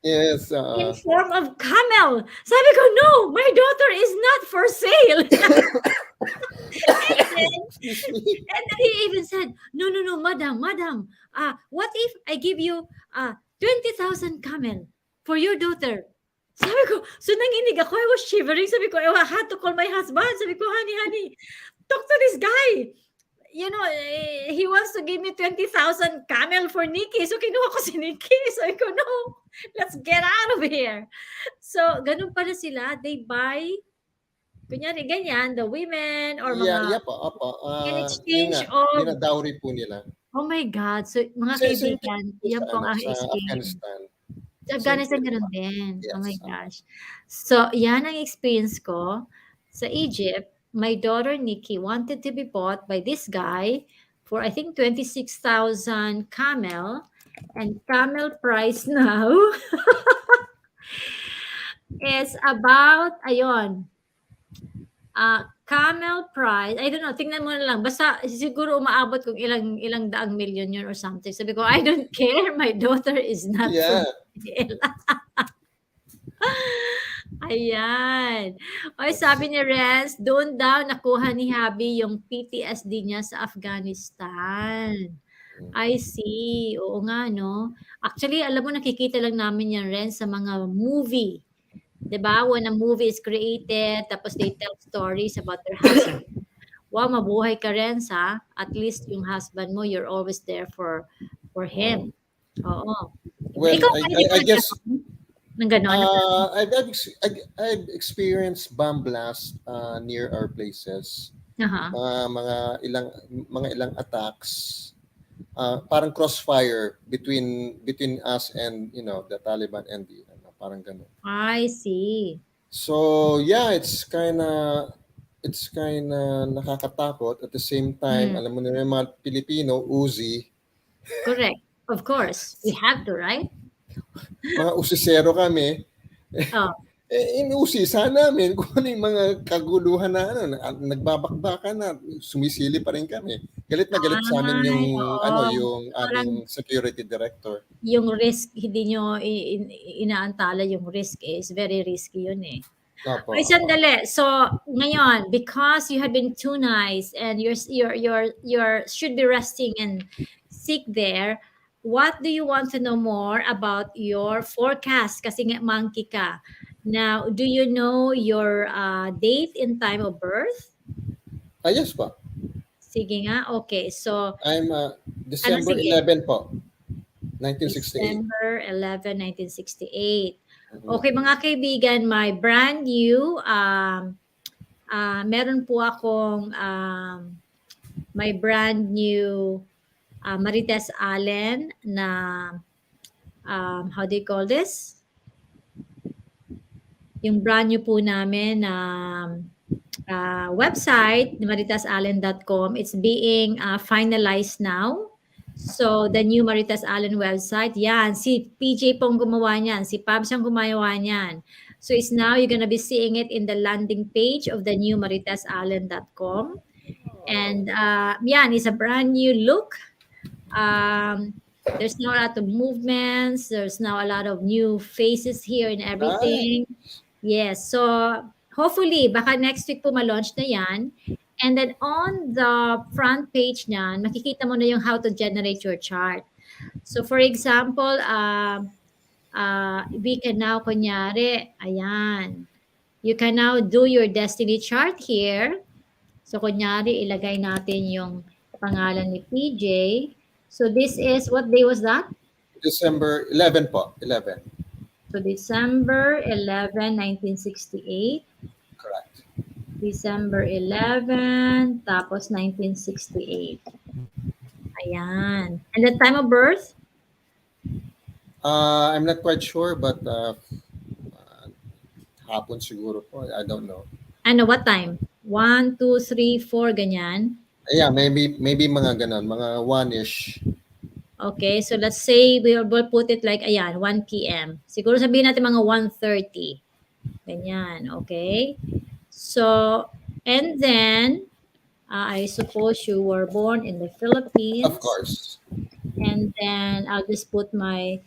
Yes. in form of camel. Sabi ko, no, my daughter is not for sale. Excuse me. And then he even said, no, no, no, madam, madam, what if I give you 20,000 camel for your daughter? Sabi ko, so nanginig ako, I was shivering. Sabi ko, I had to call my husband. Sabi ko, honey, honey, talk to this guy. You know, he wants to give me 20,000 camel for Nikki. So kinuha ko si Nikki. Sabi ko, no, let's get out of here. So, ganun pala sila. They buy, kunyari, ganyan, the women or Yeah, mga yeah po, opo. in Yun exchange nga, yun of, ang dowry po nila. oh my God. So, mga Same thing kaibigan, po yan sa, po ang sa experience. Afghanistan. Sa Same Afghanistan, thing ganun po. din. Oh my Yes. gosh. So, yan ang experience ko. Sa Egypt, my daughter Nikki wanted to be bought by this guy for, I think, 26,000 camel. And camel price now is about, ayon, camel price, I don't know, tingnan mo na lang. Basta siguro umaabot kung ilang daang milyon yun or something. Sabi ko, I don't care. My daughter is not for Yeah. sale. Ayan. Oy, sabi ni Renz, doon daw nakuha ni Habi yung PTSD niya sa Afghanistan. I see. Oo nga, no? Actually, alam mo, nakikita lang namin yan, Renz, sa mga movie. 'Di ba? When a movie is created, tapos they tell stories about their husband. Wow, mabuhay ka, Renz, ha? At least yung husband mo, you're always there for him. Oo. Well, Ikaw ba hindi I pa guess nagkakaroon ng gano'n? I've experienced bomb blast near our places. Aha. Mga ilang attacks. Parang crossfire between us and the Taliban and the parang ganun. I see. So yeah, it's kinda nakakatakot. At the same time, alam mo na yung mga Pilipino, Uzi, Correct. Of course. We have to, right? mga usisero kami. Oh. Inusi sana namin kung ano yung mga kaguluhan na nagbabakbakan na, sumisili pa rin kami. Galit na galit sa amin yung oo. yung Parang aming security director. yung risk, hindi nyo inaantala yung risk is very risky yun eh. Opo, Ay, sandali. So, ngayon, because you had been too nice and you're should be resting and sick there, what do you want to know more about your forecast? Kasi nga monkey ka. Now, do you know your date and time of birth? Yes po. Sige nga. Okay. So, I'm December sige? 11 po. 1968. December 11, 1968. Okay, mga kaibigan, my brand new, meron po akong my brand new Marites Allen na, how do you call this? Yung brand new po namin na website, maritasallen.com. It's being finalized now. So, the new Marites Allen website, yan, si PJ pong gumawa niyan, si Pabs ang gumawa niyan. So, it's now, you're gonna be seeing it in the landing page of the new maritasallen.com. And, yan, it's a brand new look. There's now a lot of movements. There's now a lot of new faces here and everything. Yes, so, hopefully, baka next week po ma-launch na yan. And then on the front page niyan, makikita mo na yung how to generate your chart. So for example, we can now, kunyari, ayan, you can now do your destiny chart here. So kunyari, ilagay natin yung pangalan ni PJ. So this is, what day was that? December 11 po, 11. So December 11, 1968. Correct. December 11, tapos 1968. Ayan. And the time of birth? I'm not quite sure, but hapon siguro po. I don't know. Ano, what time? 1, 2, 3, 4, ganyan? Yeah, maybe mga ganon, mga one-ish. Okay, so let's say we'll put it like, ayan, 1 p.m. Siguro sabihin natin mga 1:30. Ganyan, okay? So, and then, I suppose you were born in the Of Philippines. course. And then I'll just put my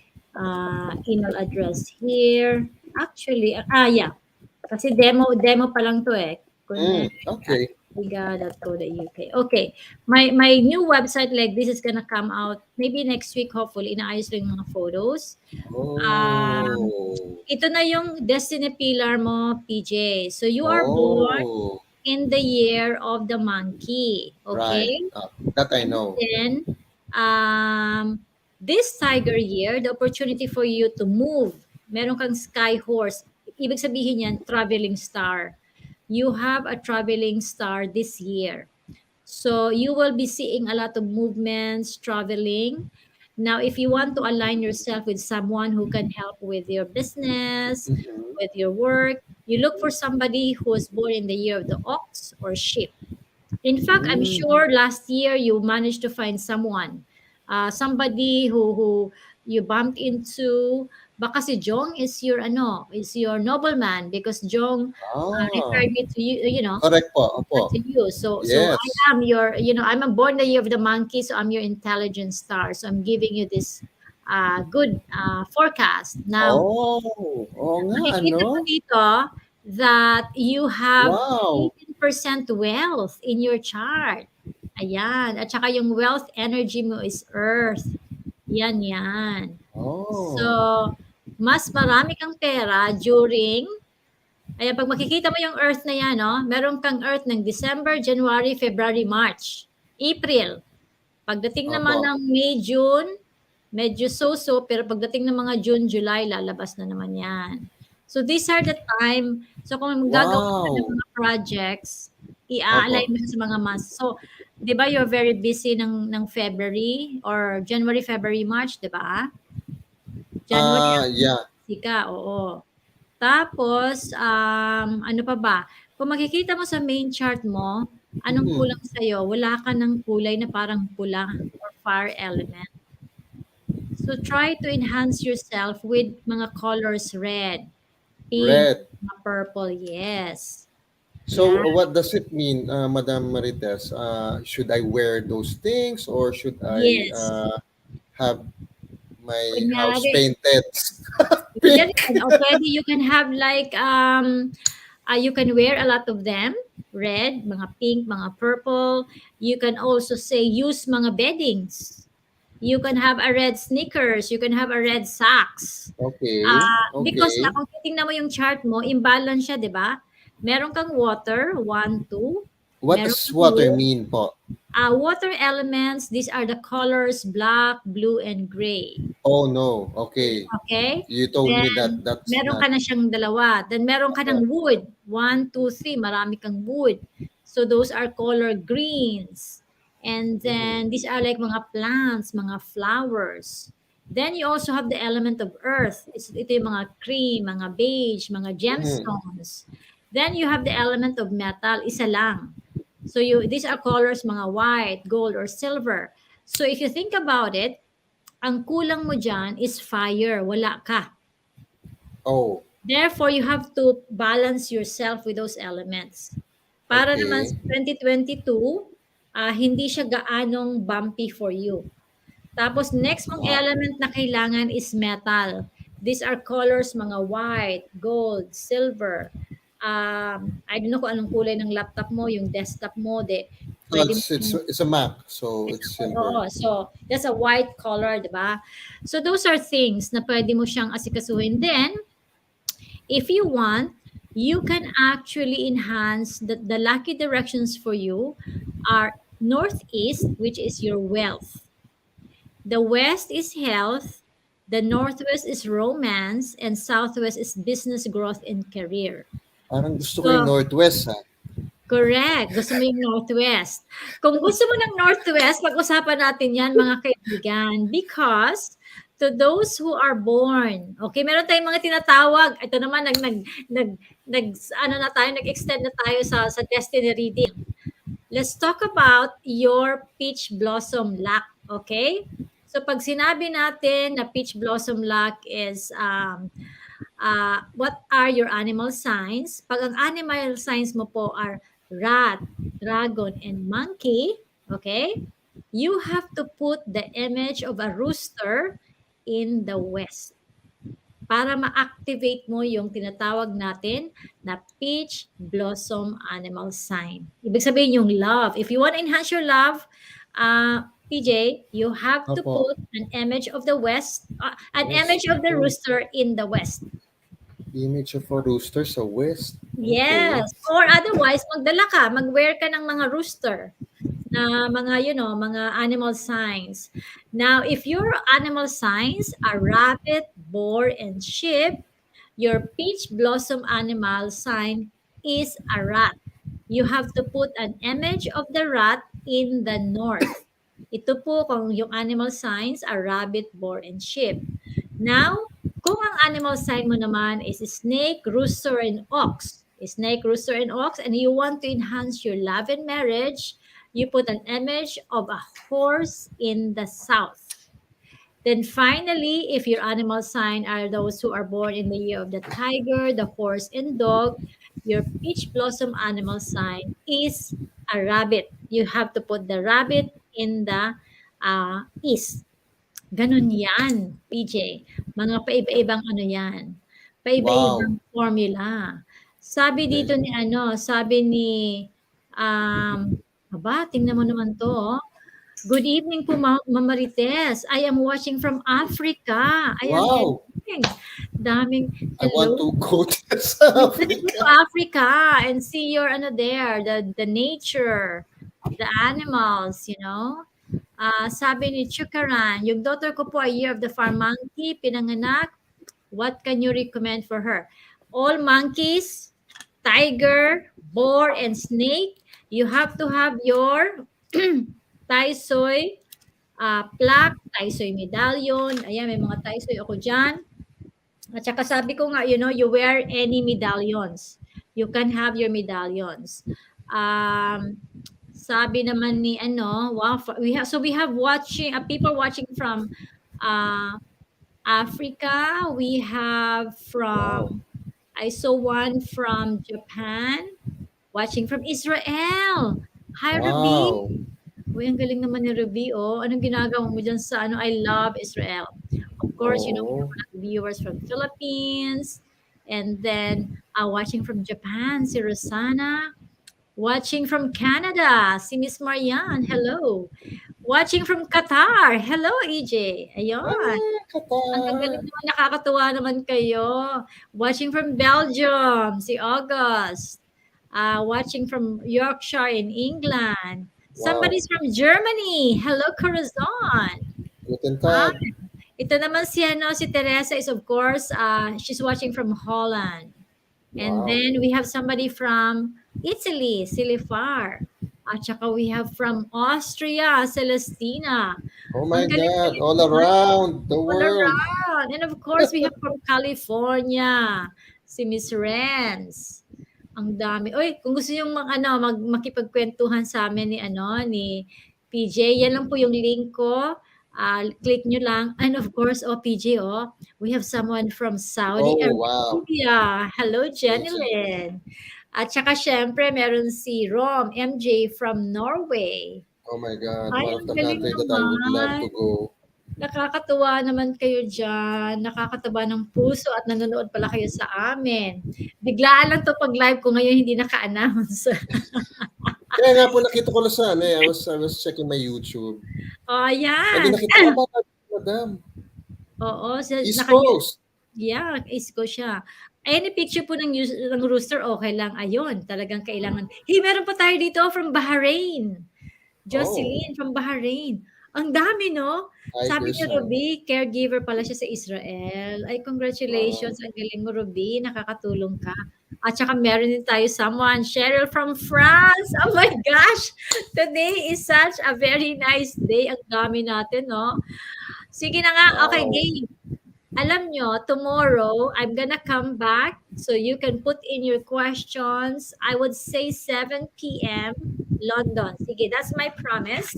email address here. Actually, yeah. Kasi demo pa lang to eh. Connect at Okay. liga.co.uk. Okay. My new website like this is gonna come out maybe next week, hopefully. Inaayos lang yung mga photos. Um, Oh. ito na yung destiny pillar mo, PJ. So you are born Oh. in the year of the monkey. Right. Okay? That I And know. then, this tiger year, the opportunity for you to move, meron kang sky horse. Ibig sabihin yan, traveling star. You have a traveling star this year. So you will be seeing a lot of movements, traveling. Now, if you want to align yourself with someone who can help with your business, Mhm. with your work, you look for somebody who was born in the year of the ox or sheep. In fact, I'm Mm. sure last year you managed to find someone, somebody who you bumped into. Baka si Jong is your ano, is your nobleman because Jong Ah, referred me to you, correct po. Opo. to you. So I Yes. am your, I'm a born the year of the monkey, so I'm your intelligent star. So I'm giving you this good forecast. Now, Oh, oo nga, makikita ano? mo dito that you have Wow. 18% wealth in your chart. Ayan. At saka yung wealth energy mo is earth. Yan, yan. So, Oh. mas marami kang pera during, ayan, pag makikita mo yung earth na yan, no? Meron kang earth ng December, January, February, March, April. Pagdating naman Opo. ng May, June, medyo so-so, pero pagdating ng mga June, July, lalabas na naman yan. So these are the time, so kung gagawa ka ng Wow. mga projects, i-align Opo. mo sa mga months. So, di ba you're very busy ng February or January, February, March, di ba? January, Yeah. busy ka, oo. Tapos, ano pa ba? Kung makikita mo sa main chart mo, anong Mhm. kulang sa'yo? Wala ka ng kulay na parang pula or fire element. So try to enhance yourself with mga colors red, pink, Red. mga purple. Yes. So, Yeah. what does it mean, Madam Marites? Should I wear those things or should I Yes. have my house Kunyari, painted pwede pink? rin. O pwede you can have like, you can wear a lot of them. Red, mga pink, mga purple. You can also say use mga beddings. You can have a red sneakers. You can have a red socks. Okay. Because nga Okay. kung titingnan mo yung chart mo, imbalance siya, 'di ba? Meron kang water, 1, 2. What Meron does kang water wood. mean po? Water elements, these are the colors black, blue, and gray. Oh no. Okay. Okay? You told me that Then, that's meron not. ka na siyang dalawa. Then, meron ka Opo. ng wood. 1, 2, 3. Marami kang wood. So, those are color greens. And Mhm. then, these are like mga plants, mga flowers. Then, you also have the element of earth. Ito yung mga cream, mga beige, mga Mhm. gemstones. Then, you have the element of metal. Isa lang. So, these are colors, mga white, gold, or silver. So, if you think about it, ang kulang mo dyan is fire. Wala ka. Oh. Therefore, you have to balance yourself with those elements. Para naman Okay. sa 2022, hindi siya gaanong bumpy for you. Tapos, next mong Ah, element na kailangan is metal. These are colors, mga white, gold, silver. I don't know kung anong kulay ng laptop mo, yung desktop mo, no, pwede mo it's a Mac, so it's silver. oo. So, that's a white color, di ba? So, those are things na pwede mo siyang asikasuhin. Then, if you want, you can actually enhance the lucky directions for you are northeast, which is your wealth. The west is health. The northwest is romance. And southwest is business growth and career. Parang gusto ko yung So, Northwest, ha? correct. Gusto mo yung Northwest. Kung gusto mo ng Northwest, pag-usapan natin yan, mga kaibigan. Because to those who are born, okay, meron tayong mga tinatawag. Ito naman, nag, ano na tayo, nag-extend na tayo sa destiny reading. let's talk about your peach blossom luck, okay? So pag sinabi natin na peach blossom luck is what are your animal signs? Pag ang animal signs mo po are rat, dragon, and monkey, okay? You have to put the image of a rooster in the west para ma-activate mo yung tinatawag natin na peach blossom animal sign. Ibig sabihin yung love. If you want to enhance your love, PJ, you have to Opo. put an image of the west, an West. image of the Okay. rooster in the west. Image of a rooster sa west. Okay. Yes. Or otherwise, magdala ka, mag-wear ka ng mga rooster na mga, mga animal signs. Now, if your animal signs are rabbit, boar, and sheep, your peach blossom animal sign is a rat. You have to put an image of the rat in the north. Ito po kung yung animal signs are rabbit, boar, and sheep. Now, kung ang animal sign mo naman is snake, rooster, and ox, snake, rooster, and ox, and you want to enhance your love and marriage, you put an image of a horse in the south. Then finally, if your animal sign are those who are born in the year of the tiger, the horse, and dog, your peach blossom animal sign is a rabbit. You have to put the rabbit in the east. Ganun yan, PJ. Mga paiba-ibang ano yan. Wow. Paiba-ibang formula. Sabi dito Okay. ni sabi ni, tingnan mo naman to, oh. Good evening po, Ma'am Marites. I am watching from Africa. Ayan, Wow. galing. Daming I want hello. to go to You gotta go to Africa. Africa and see your there, the nature, the animals, sabi ni Chukaran, yung daughter ko po a year of the farm monkey, pinanganak. What can you recommend for her? All monkeys, tiger, boar, and snake. You have to have your Tai Soy plaque, Tai Soy medallion. Ayan, may mga Tai Soy ako dyan. At saka sabi ko nga, you wear any medallions. You can have your medallions. Sabi naman ni wow, we have watching people watching from uh, Africa. We have Wow. from I saw one from Japan, watching from Israel. Hi, Ruby. Wow. Uy, ang galing naman ni Ruby, oh. Anong ginagawa mo dyan sa I love Israel. Of course, we have Oh. a lot of viewers from Philippines. And then, watching from Japan, si Rosana. Watching from Canada, si Miss Marianne. Hello. Watching from Qatar. Hello, EJ. Ayun. Ah, Ang gagaling Qatar. naman, nakakatuwa naman kayo. Watching from Belgium, si August. Watching from Yorkshire in England. Wow. Somebody's from Germany. Hello, Corazon. Guten Ah, Tag. ito naman si Teresa is of course, she's watching from Holland. And Wow. then we have somebody from Italy, Silifar. At saka we have from Austria, Celestina. Oh Ang my God. galing-galing All naman. around the All world. around. And of course, we have from California, si Miss Renz. Ang dami. Uy, kung gusto yung makipagkwentuhan sa amin ni PJ, yan lang po yung link ko. Click nyo lang. And of course, PJ, we have someone from Saudi Oh, wow. Arabia. Hello, Jenny Amazing. Lynn. At saka syempre, meron si Rom, MJ from Norway. Oh my God. Ay, One of ang the galing countries that I would love naman. to go. Nakakatuwa naman kayo diyan, nakakataba ng puso at nanonood pala kayo sa amin. Biglaan lang 'to 'pag live ko ngayon hindi naka-announce. Kaya nga po nakita ko lang sa I was checking my YouTube. Oh, And then yan. nakita ko ba madam? Oo, East Coast. yeah, is ko siya. Any picture po ng rooster, okay lang. Ayun, talagang kailangan. Hey, meron pa tayo dito from Bahrain. Oh, Jocelyn from Bahrain. Ang dami, no? Sabi Tiger ni Sun. Ruby, caregiver pala siya sa Israel. Ay, Wow. congratulations. Ang galing mo, Ruby. Nakakatulong ka. At saka meron din tayo someone, Cheryl from France. Oh my gosh! Today is such a very nice day. Ang dami natin, no? Sige na nga. Okay, Wow. game. Alam nyo, tomorrow, I'm gonna come back so you can put in your questions. I would say 7 p.m. London. Sige, that's my promise.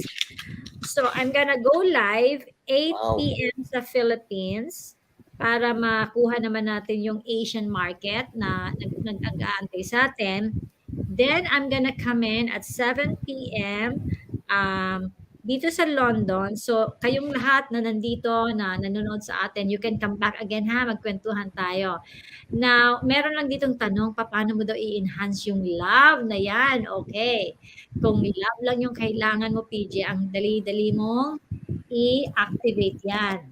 So, I'm gonna go live 8 Wow. p.m. sa Philippines para makuha naman natin yung Asian market na nag-aantay sa atin. Then, I'm gonna come in at 7 p.m. Dito sa London. So, kayong lahat na nandito, na nanonood sa atin, you can come back again ha, magkwentuhan tayo. Now, meron lang ditong tanong, paano mo daw i-enhance yung love na yan? Okay. Kung love lang yung kailangan mo, PJ, ang dali-dali mo i-activate yan.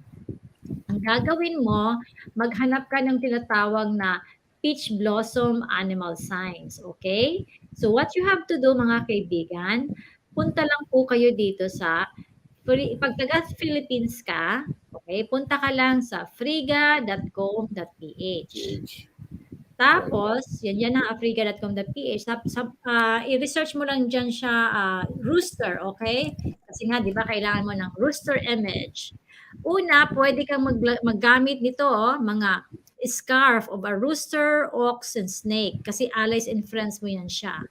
Ang gagawin mo, maghanap ka ng tinatawag na peach blossom animal signs. Okay? So what you have to do, mga kaibigan, punta lang po kayo dito sa, pag taga Philippines ka, okay, punta ka lang sa friga.com.ph. PH. Right. Tapos, yan ang africa.com.ph. I-research mo lang dyan siya, rooster, okay? Kasi nga, di ba, kailangan mo ng rooster image. Una, pwede kang maggamit nito, mga scarf of a rooster, ox, and snake. Kasi allies and friends mo yan siya.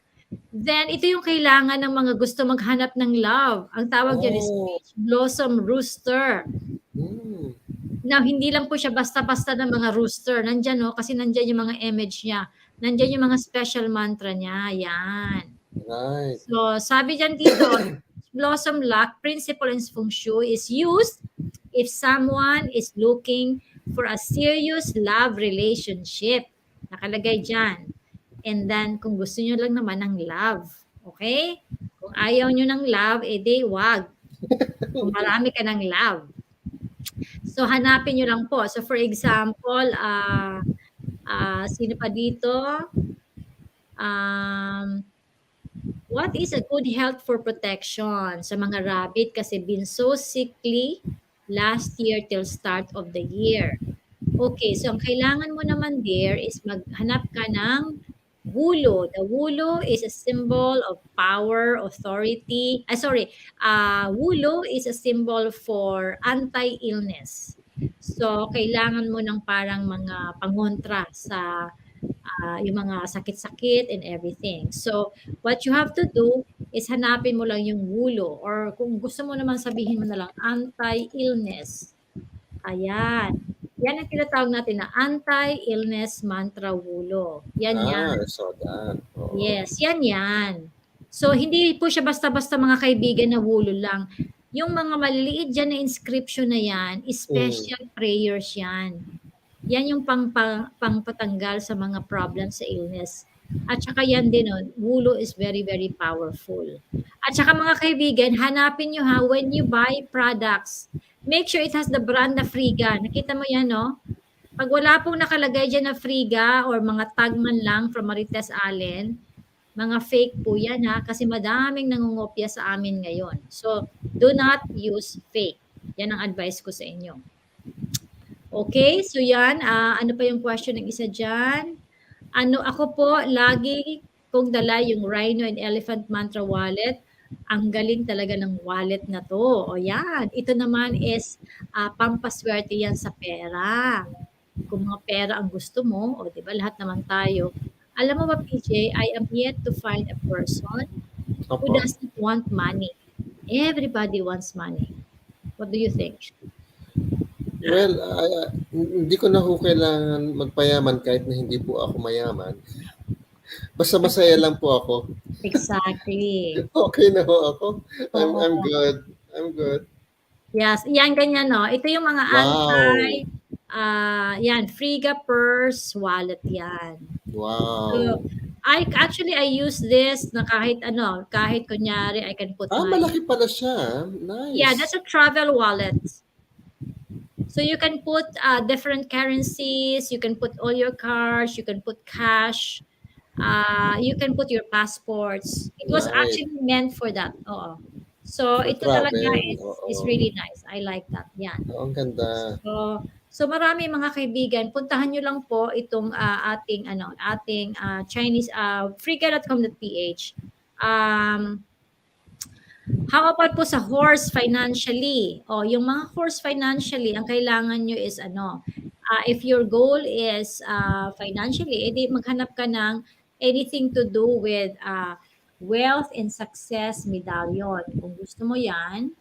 Then, ito yung kailangan ng mga gusto maghanap ng love. Ang tawag dyan is Oh. peach blossom rooster. Mm. Now, hindi lang po siya basta-basta ng mga rooster. Nandyan, no? Kasi nandyan yung mga image niya. Nandyan yung mga special mantra niya. Yan. Right. So, sabi dyan dito, blossom luck principle in Feng Shui is used if someone is looking for a serious love relationship. Nakalagay dyan. And then, kung gusto nyo lang naman ng love. Okay? Kung ayaw nyo ng love, edi wag. Kung marami ka ng love. So, hanapin nyo lang po. So, for example, sino pa dito? What is a good health for protection sa mga rabbit kasi been so sickly last year till start of the year. Okay, so ang kailangan mo naman there is maghanap ka ng wulo. The wulo is a symbol of power, authority. Wulo is a symbol for anti-illness. So, kailangan mo ng parang mga pangontra sa yung mga sakit-sakit and everything. So, what you have to do is hanapin mo lang yung wulo or kung gusto mo naman sabihin mo na lang anti-illness. Ayan. Yan ang tinatawag natin na anti-illness mantra wulo. Yan yan. I saw that. Oh. Yes, yan. So, hindi po siya basta-basta mga kaibigan na wulo lang. Yung mga maliliit dyan na inscription na yan, special prayers yan. Yan yung pangpatanggal sa mga problems sa illness. At saka yan din, wulo is very, very powerful. At saka mga kaibigan, hanapin nyo ha, when you buy products, make sure it has the brand na Friga. Nakita mo yan, no? Pag wala pong nakalagay dyan na Friga or mga tag man lang from Marites Allen, mga fake po yan ha, kasi madaming nangungopya sa amin ngayon. So, do not use fake. Yan ang advice ko sa inyo. Okay, so yan. Ano pa yung question ng isa dyan? Ako po, lagi kong dala yung Rhino and Elephant Mantra wallet. Ang galing talaga ng wallet na to. O yan. Ito naman is pampaswerte yan sa pera. Kung mga pera ang gusto mo, o di ba lahat naman tayo. Alam mo ba, PJ, I am yet to find a person who doesn't want money. Everybody wants money. What do you think? Well, hindi ko na ho kailangan magpayaman kahit na hindi po ako mayaman. Basta masaya lang po ako. Exactly. Okay na ho ako. I'm good. I'm good. Yes, yan ganyan no. Ito yung mga yan, Friga Purse wallet yan. Wow. So, I use this na kahit kunyari I can put malaki pala siya. Nice. Yeah, that's a travel wallet. So you can put different currencies, you can put all your cards, you can put cash, you can put your passports. It was actually meant for that. So ito talaga is really nice. I like that. Yan. Ang ganda. So marami mga kaibigan, puntahan nyo lang po itong ating Chinese freega.com.ph. How about po sa horse financially? Yung mga horse financially, ang kailangan nyo is if your goal is financially, edi maghanap ka ng anything to do with Wealth and Success Medallion. Kung gusto mo yan,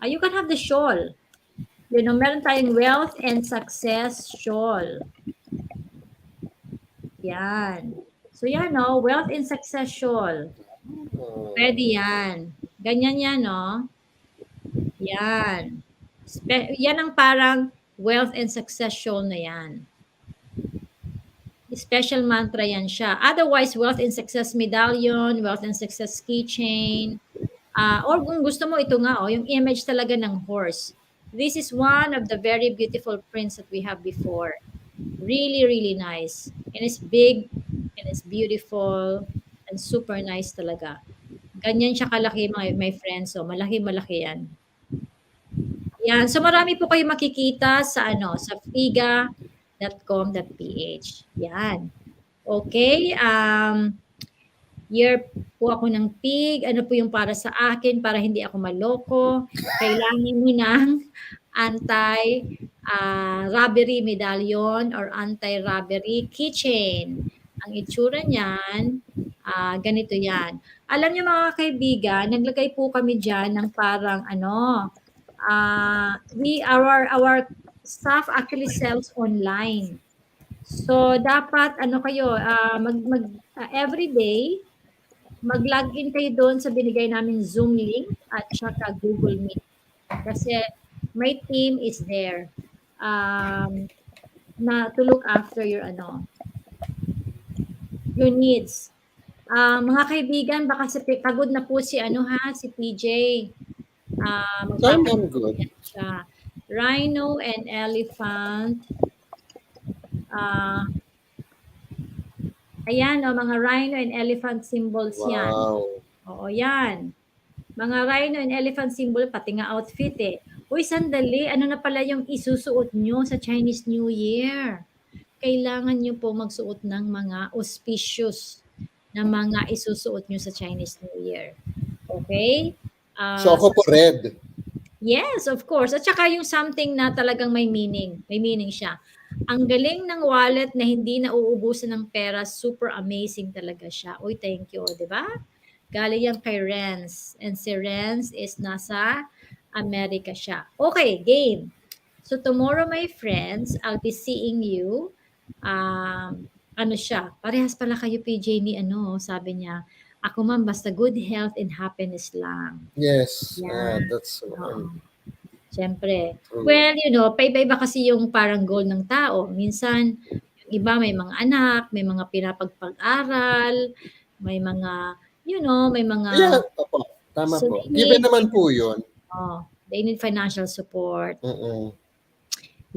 you can have the shawl. Meron tayong Wealth and Success Shawl. Yan. So yan, no? Wealth and Success Shawl. Pwede yan. Ganyan yan, no? Yan. Yan ang parang Wealth and Success Shawl na yan. Special mantra yan siya. Otherwise, Wealth and Success Medallion, Wealth and Success Keychain, or kung gusto mo, ito nga, yung image talaga ng horse. This is one of the very beautiful prints that we have before. Really, really nice. And it's big, and it's beautiful, and super nice talaga. Ganyan siya kalaki, my friends. So, malaki-malaki yan. Yan. So, marami po kayo makikita sa sa figa.com.ph. Yan. Okay. Year po ako ng pig. Ano po yung para sa akin para hindi ako maloko? Kailangan mo ng anti-robbery medallion or anti-robbery keychain. Ang itsura niyan, ganito yan. Alam niyo mga kaibigan, naglagay po kami dyan ng parang our staff actually sells online. So dapat kayo every day mag-login kayo doon sa binigay namin Zoom link at saka Google Meet. Kasi my team is there na to look after your needs. Mga kaibigan, baka pagod na po si si PJ. I'm good. Siya. Rhino and elephant. Ayan, mga rhino and elephant symbols yan. Oo, yan. Mga rhino and elephant symbol, pati nga outfit eh. Uy, sandali, ano na pala yung isusuot nyo sa Chinese New Year? Kailangan nyo po magsuot ng mga auspicious na mga isusuot nyo sa Chinese New Year. Okay? So ako po red. Yes, of course. At saka yung something na talagang may meaning. May meaning siya. Ang galing ng wallet na hindi nauubusan ng pera, super amazing talaga siya. Uy, thank you, di ba? Galing yan kay Renz. And si Renz is nasa America siya. Okay, game. So tomorrow, my friends, I'll be seeing you. Siya, parehas pala kayo, PJ, ni sabi niya, ako man, basta good health and happiness lang. Yes, Yan. that's Siyempre. Well, paiba-iba kasi yung parang goal ng tao. Minsan, yung iba may mga anak, may mga pinapagpag-aral, may mga, may mga... Yeah, opo. Tama So, po. Given naman po yun. They need financial support. Mm-mm.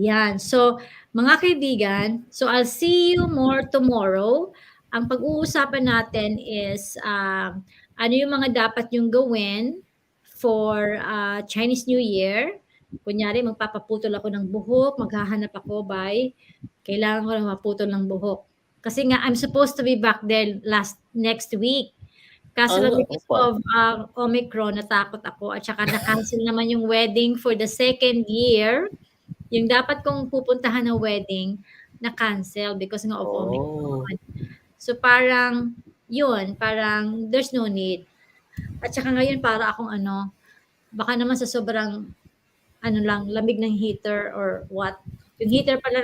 Yan. So, mga kaibigan, so I'll see you more tomorrow. Ang pag-uusapan natin is ano yung mga dapat yung gawin for Chinese New Year. Kunyari, magpapaputol ako ng buhok, maghahanap ako kailangan ko na maputol ng buhok. Kasi nga, I'm supposed to be back there next week. Kaso because of Omicron, natakot ako. At saka na-cancel naman yung wedding for the second year. Yung dapat kong pupuntahan ng wedding, na-cancel because nga of Omicron. So parang, parang there's no need. At saka ngayon para akong baka naman sa sobrang lamig ng heater or what. Yung heater pala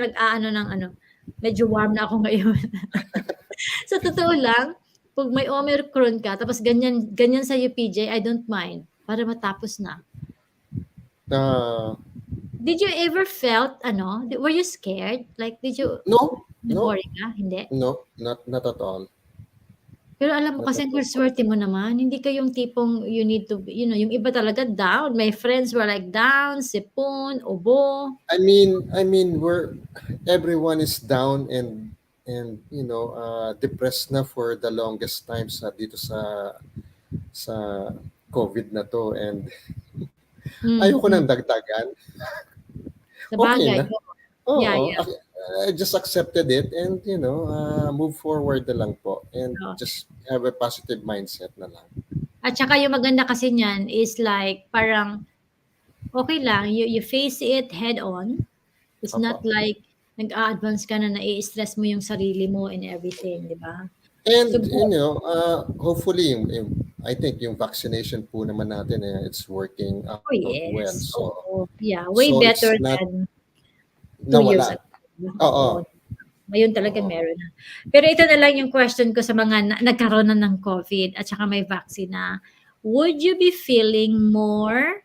medyo warm na ako ngayon. Sa totoo lang, pag may Omicron ka, tapos ganyan sa PJ, I don't mind. Para matapos na. Did you ever felt, were you scared? Like, did you... No. Worry ka? Hindi? No, not at all. Pero alam mo kasi ang swerte mo naman, hindi ka yung tipong you need to, yung iba talaga down. My friends were like down, sipon, ubo. I mean, everyone is down and depressed na for the longest time dito sa COVID na to, and ayoko nang dagdagan. Sabagay. Okay na. Yeah. I just accepted it and move forward na lang po and just have a positive mindset na lang. At saka yung maganda kasi niyan is like parang okay lang, you face it head on. It's not like nag-a-advance ka na nai-stress mo yung sarili mo and everything, di ba? So And good. hopefully, I think yung vaccination po naman natin, it's working out Oh well. yes. Oo. Yeah, way So it's better not than 2 years nawala. ago. Oo. Oo. Ngayon talaga Oo. meron na. Pero ito na lang yung question ko sa mga nagkaroon na ng COVID at saka may vaccine na. Would you be feeling more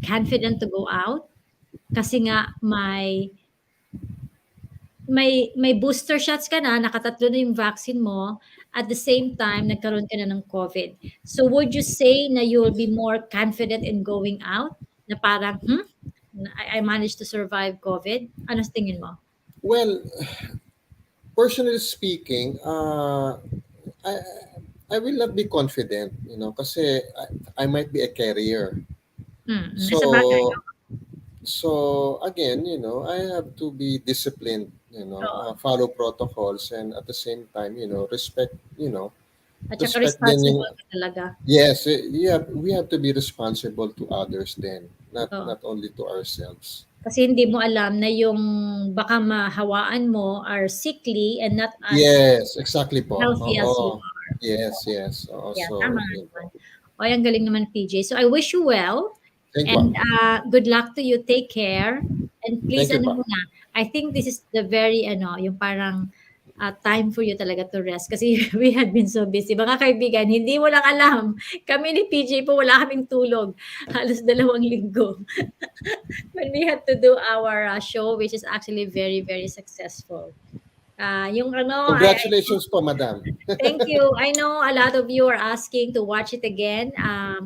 confident to go out? Kasi nga may booster shots ka na, nakatatlo na yung vaccine mo, at the same time nagkaroon ka na ng COVID. So would you say na you will be more confident in going out? Na parang, I managed to survive COVID? Ano sa tingin mo? Well, personally speaking, I I will not be confident, kasi I might be a carrier. Sa bagay. So again, I have to be disciplined, Oo. follow protocols, and at the same time, respect, At saka respect din yung responsible ka talaga. yes, we have to be responsible to others then, Oo. not only to ourselves. Kasi hindi mo alam na yung baka mahawaan mo are sickly and not as Yes, exactly po. healthy as you Oo. are. Yes, yes. Oo, Yeah, so, tama nga naman. O, ang galing naman, PJ. So, I wish you well thank you and po. good luck to you. Take care. And please, Thank you ano po. muna, I think this is the very, yung parang time for you talaga to rest kasi we had been so busy. Mga kaibigan, hindi mo lang alam. Kami ni PJ po, wala kaming tulog. Halos 2 linggo. When we had to do our show, which is actually very, very successful. Yung Congratulations po, madam. thank you. I know a lot of you are asking to watch it again.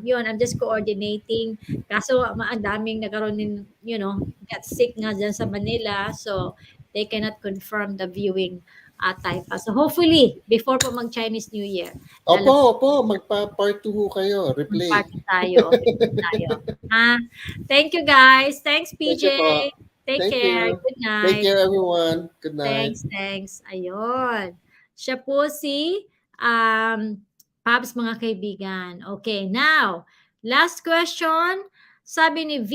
Yun, I'm just coordinating. Kaso, ang daming nagkaroon din, got sick nga dyan sa Manila. So, they cannot confirm the viewing time pa. So, hopefully, before po mag-Chinese New Year, Opo, lalabas opo, magpa-part 2 ho kayo, replay. party tayo. Repeat tayo. Ha? Thank you, guys. Thanks, Thank PJ. you po. Take Thank care. you. Good Take night. care, everyone. Good night. Thanks. Ayun. Siya po si Pops, mga kaibigan. Okay, now, last question. Sabi ni V,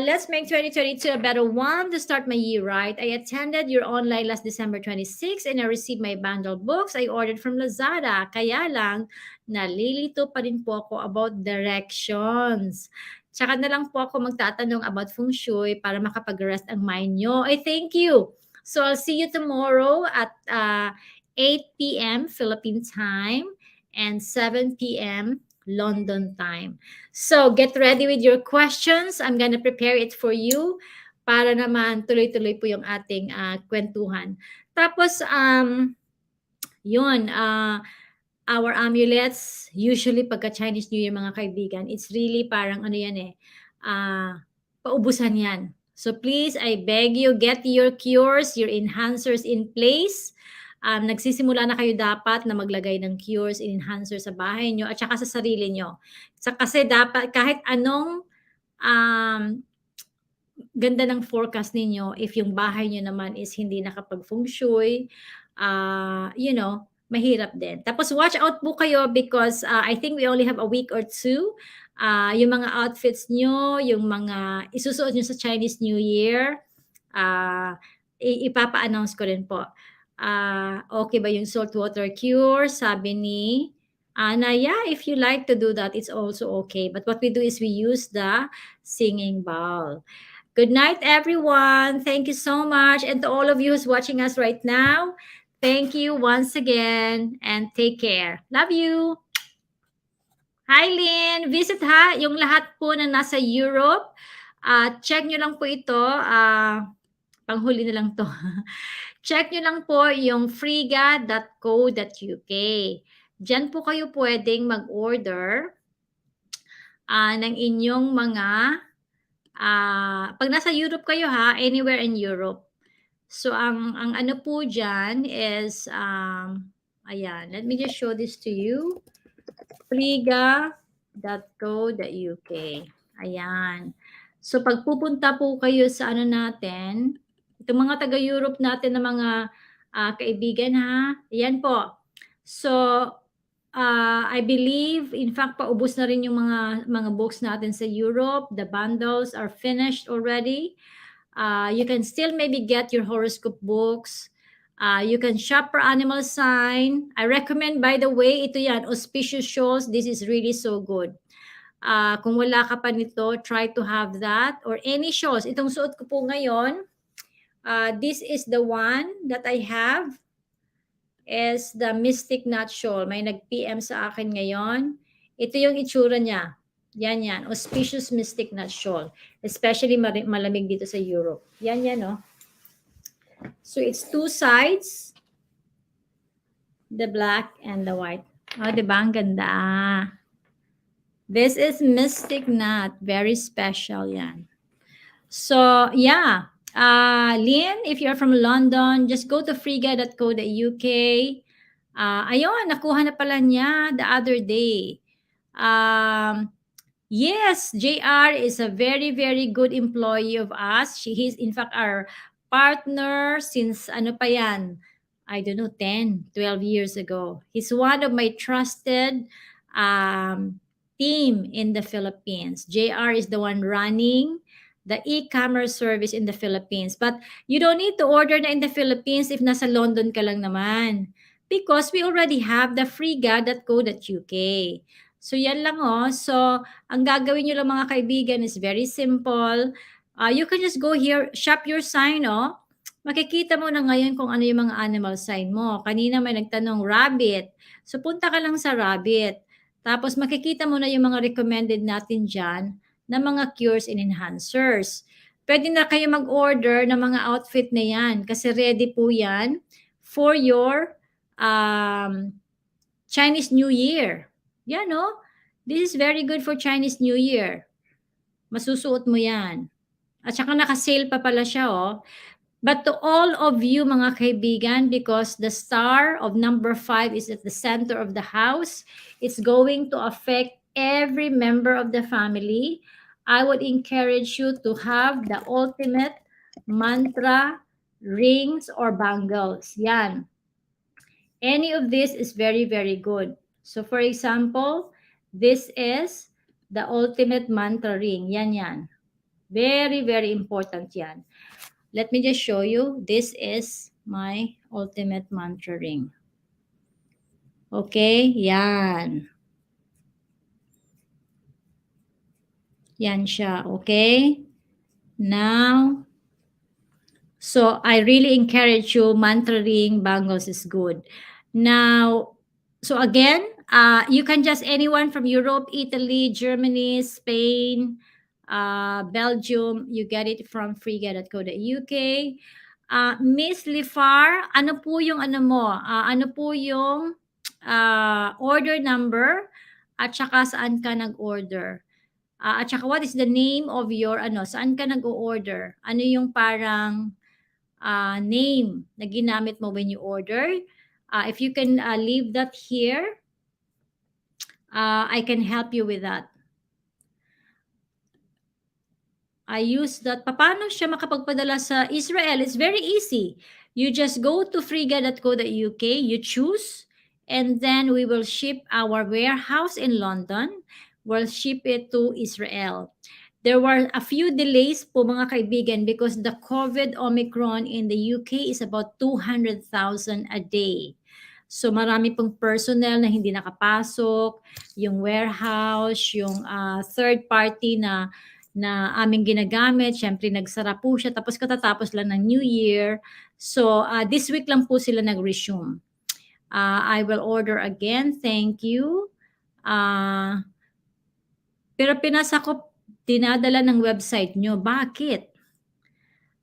let's make 2022 a better one to start my year right. I attended your online last December 26 and I received my bundle books I ordered from Lazada. Kaya lang, nalilito pa rin po ako about directions. Tsaka na lang po ako magtatanong about Feng Shui para makapag-rest ang mind nyo. I thank you. So I'll see you tomorrow at 8 p.m. Philippine time and 7 p.m. London time. So, get ready with your questions. I'm gonna prepare it for you para naman tuloy-tuloy po yung ating kwentuhan. Tapos, yun, our amulets, usually pagka Chinese New Year, mga kaibigan, it's really parang ano yan paubusan yan. So please, I beg you, get your cures, your enhancers in place. Nagsisimula na kayo dapat na maglagay ng cures, enhancer sa bahay nyo at saka sa sarili nyo. Kasi dapat kahit anong um, ganda ng forecast ninyo, if yung bahay nyo naman is hindi nakapag-feng shui, mahirap din. Tapos watch out po kayo because I think we only have a week or two. Yung mga outfits nyo, yung mga isusuot nyo sa Chinese New Year, ipapa-announce ko rin po. Okay ba yung saltwater cure? Sabi ni Ana, yeah, if you like to do that, it's also okay. But what we do is we use the singing bowl. Good night, everyone. Thank you so much. And to all of you who's watching us right now, thank you once again and take care. Love you. Hi, Lynn. Visit ha, yung lahat po na nasa Europe. Check nyo lang po ito. Panghuli na lang to. Check nyo lang po yung freega.co.uk. Diyan po kayo pwedeng mag-order ng inyong mga pag nasa Europe kayo ha, anywhere in Europe. So ang ano po diyan is ayan, let me just show this to you. Friga.co.uk. Ayan. So pag pupunta po kayo sa ano natin, itong mga taga-Europe natin na mga kaibigan ha, ayan po. So I believe, in fact, paubos na rin yung mga books natin sa Europe. The bundles are finished already. You can still maybe get your horoscope books. You can shop per animal sign. I recommend, by the way, ito yan, auspicious shawls. This is really so good. Kung wala ka pa nito, try to have that. Or any shawls. Itong suot ko po ngayon, this is the one that I have, is the Mystic Nut Shawl. May nag-PM sa akin ngayon. Ito yung itsura niya. Yan. Auspicious Mystic Nut Shawl. Especially malamig dito sa Europe. Yan, oh. So, it's two sides. The black and the white. Oh, diba? Ang ganda. This is Mystic Nut. Very special yan. So, yeah. Lynn, if you're from London, just go to freega.co.uk. Ayun, nakuha na pala niya the other day. Yes, JR is a very, very good employee of us. He's in fact our partner since ano pa yan? I don't know, 10, 12 years ago. He's one of my trusted team in the Philippines. JR is the one running the e-commerce service in the Philippines. But you don't need to order na in the Philippines if nasa London ka lang naman. Because we already have the freega.co.uk. So yan lang oh. So ang gagawin nyo lang mga kaibigan is very simple. You can just go here, shop your sign oh. Makikita mo na ngayon kung ano yung mga animal sign mo. Kanina may nagtanong rabbit. So punta ka lang sa rabbit. Tapos makikita mo na yung mga recommended natin dyan na mga cures and enhancers. Pwede na kayo mag-order ng mga outfit na yan kasi ready po yan for your Chinese New Year. Yan, no? This is very good for Chinese New Year. Masusuot mo yan. At saka naka-sale pa pala siya, oh. But to all of you, mga kaibigan, because the star of number 5 is at the center of the house, it's going to affect every member of the family. I would encourage you to have the ultimate mantra rings or bangles. Yan. Any of this is very, very good. So for example, this is the ultimate mantra ring. Yan. Very, very important yan. Let me just show you. This is my ultimate mantra ring. Okay, yan. Yan siya, okay? Now, so I really encourage you, mantra ring, bangles is good. Now, so again, you can just anyone from Europe, Italy, Germany, Spain, Belgium, you get it from freega.co.uk. Miss Lifar, ano po yung ano mo? Ano po yung order number at saka saan ka nag-order? At saka what is the name of your saan ka nag-order? Ano yung parang name na ginamit mo when you order? If you can leave that here, I can help you with that. I use that. Paano siya makapagpadala sa Israel? It's very easy. You just go to freega.co.uk, you choose, and then we will ship our warehouse in London. We'll ship it to Israel. There were a few delays po mga kaibigan because the COVID Omicron in the UK is about 200,000 a day. So marami pong personnel na hindi nakapasok, yung warehouse, yung third party na aming ginagamit. Siyempre, nagsara po siya. Tapos katatapos lang ng New Year. So, this week lang po sila nag-resume. I will order again. Thank you. Pero pinasa ko, dinadala ng website nyo. Bakit?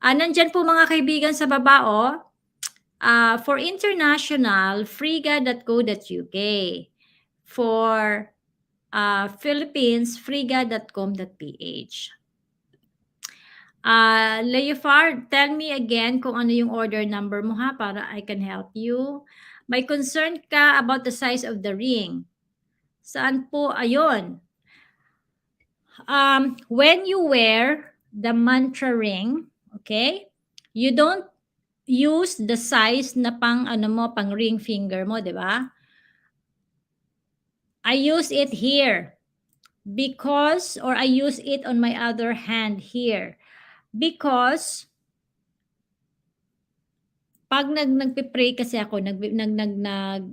Nandyan po mga kaibigan sa baba, oh. For international, freega.co.uk. For Philippines, freega.com.ph. Leofar, tell me again kung ano yung order number mo ha para I can help you. May concern ka about the size of the ring. Saan po? Ayun. When you wear the mantra ring, okay, you don't use the size na pang pang ring finger mo, di ba? I use it here because, or I use it on my other hand here because 'pag nagpe-pray kasi ako,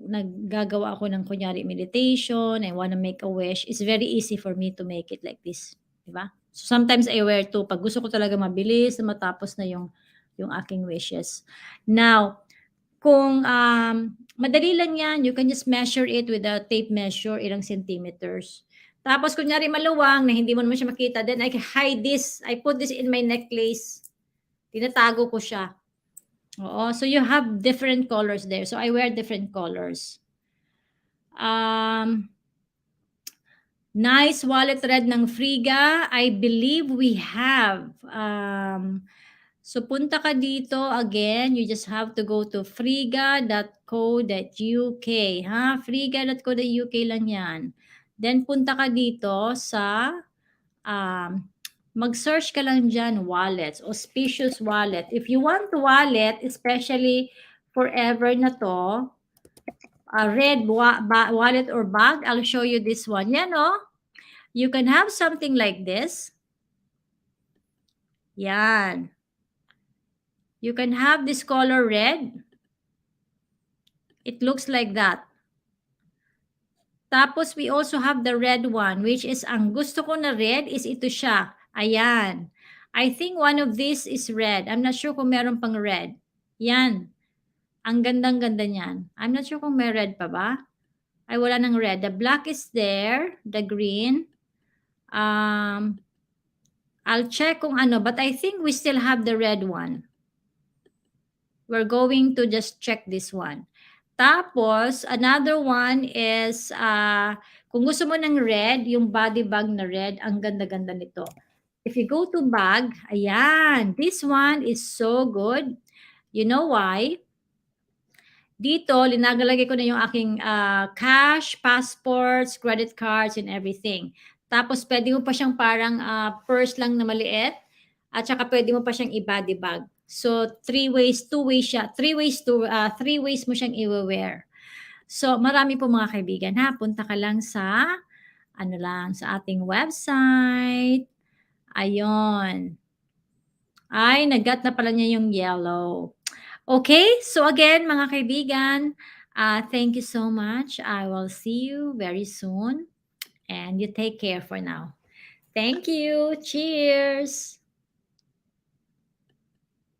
naggagawa ako ng kunyari meditation, I wanna make a wish, it's very easy for me to make it like this, 'di ba? So, sometimes I wear 2 'pag gusto ko talaga mabilis na matapos na yung aking wishes. Now, kung, madali lang 'yan, you can just measure it with a tape measure, ilang centimeters. Tapos kunyari maluwang na hindi mo naman siya makita, then I hide this, I put this in my necklace, tinatago ko siya. Oo, so you have different colors there. So I wear different colors. Nice wallet thread ng Friga. I believe we have. So punta ka dito again. You just have to go to friga.co.uk. Ha? Friga.co.uk lang yan. Then punta ka dito sa mag-search ka lang dyan, wallets, auspicious wallet. If you want wallet, especially forever na to, a red wallet or bag, I'll show you this one. Yan, oh. You can have something like this. Yan. You can have this color red. It looks like that. Tapos, we also have the red one, which is, ang gusto ko na red is ito siya. Ayan. I think one of these is red. I'm not sure kung meron pang red. Yan. Ang gandang-ganda niyan. I'm not sure kung may red pa ba. Ay, wala ng red. The black is there. The green. I'll check kung ano. But I think we still have the red one. We're going to just check this one. Tapos, another one is, kung gusto mo ng red, yung body bag na red, ang ganda-ganda nito. If you go to bag, ayan, this one is so good. You know why? Dito, linagalagay ko na yung aking cash, passports, credit cards, and everything. Tapos, pwede mo pa siyang parang purse lang na maliit. At saka pwede mo pa siyang i-body bag. So, 3 ways, 2 ways siya. 3 ways mo siyang i-wear. So, marami po mga kaibigan ha. Punta ka lang sa, sa ating website. Ayon. Ay, nagat na pala niya yung yellow. Okay, so again, mga kaibigan, thank you so much. I will see you very soon. And you take care for now. Thank you. Cheers.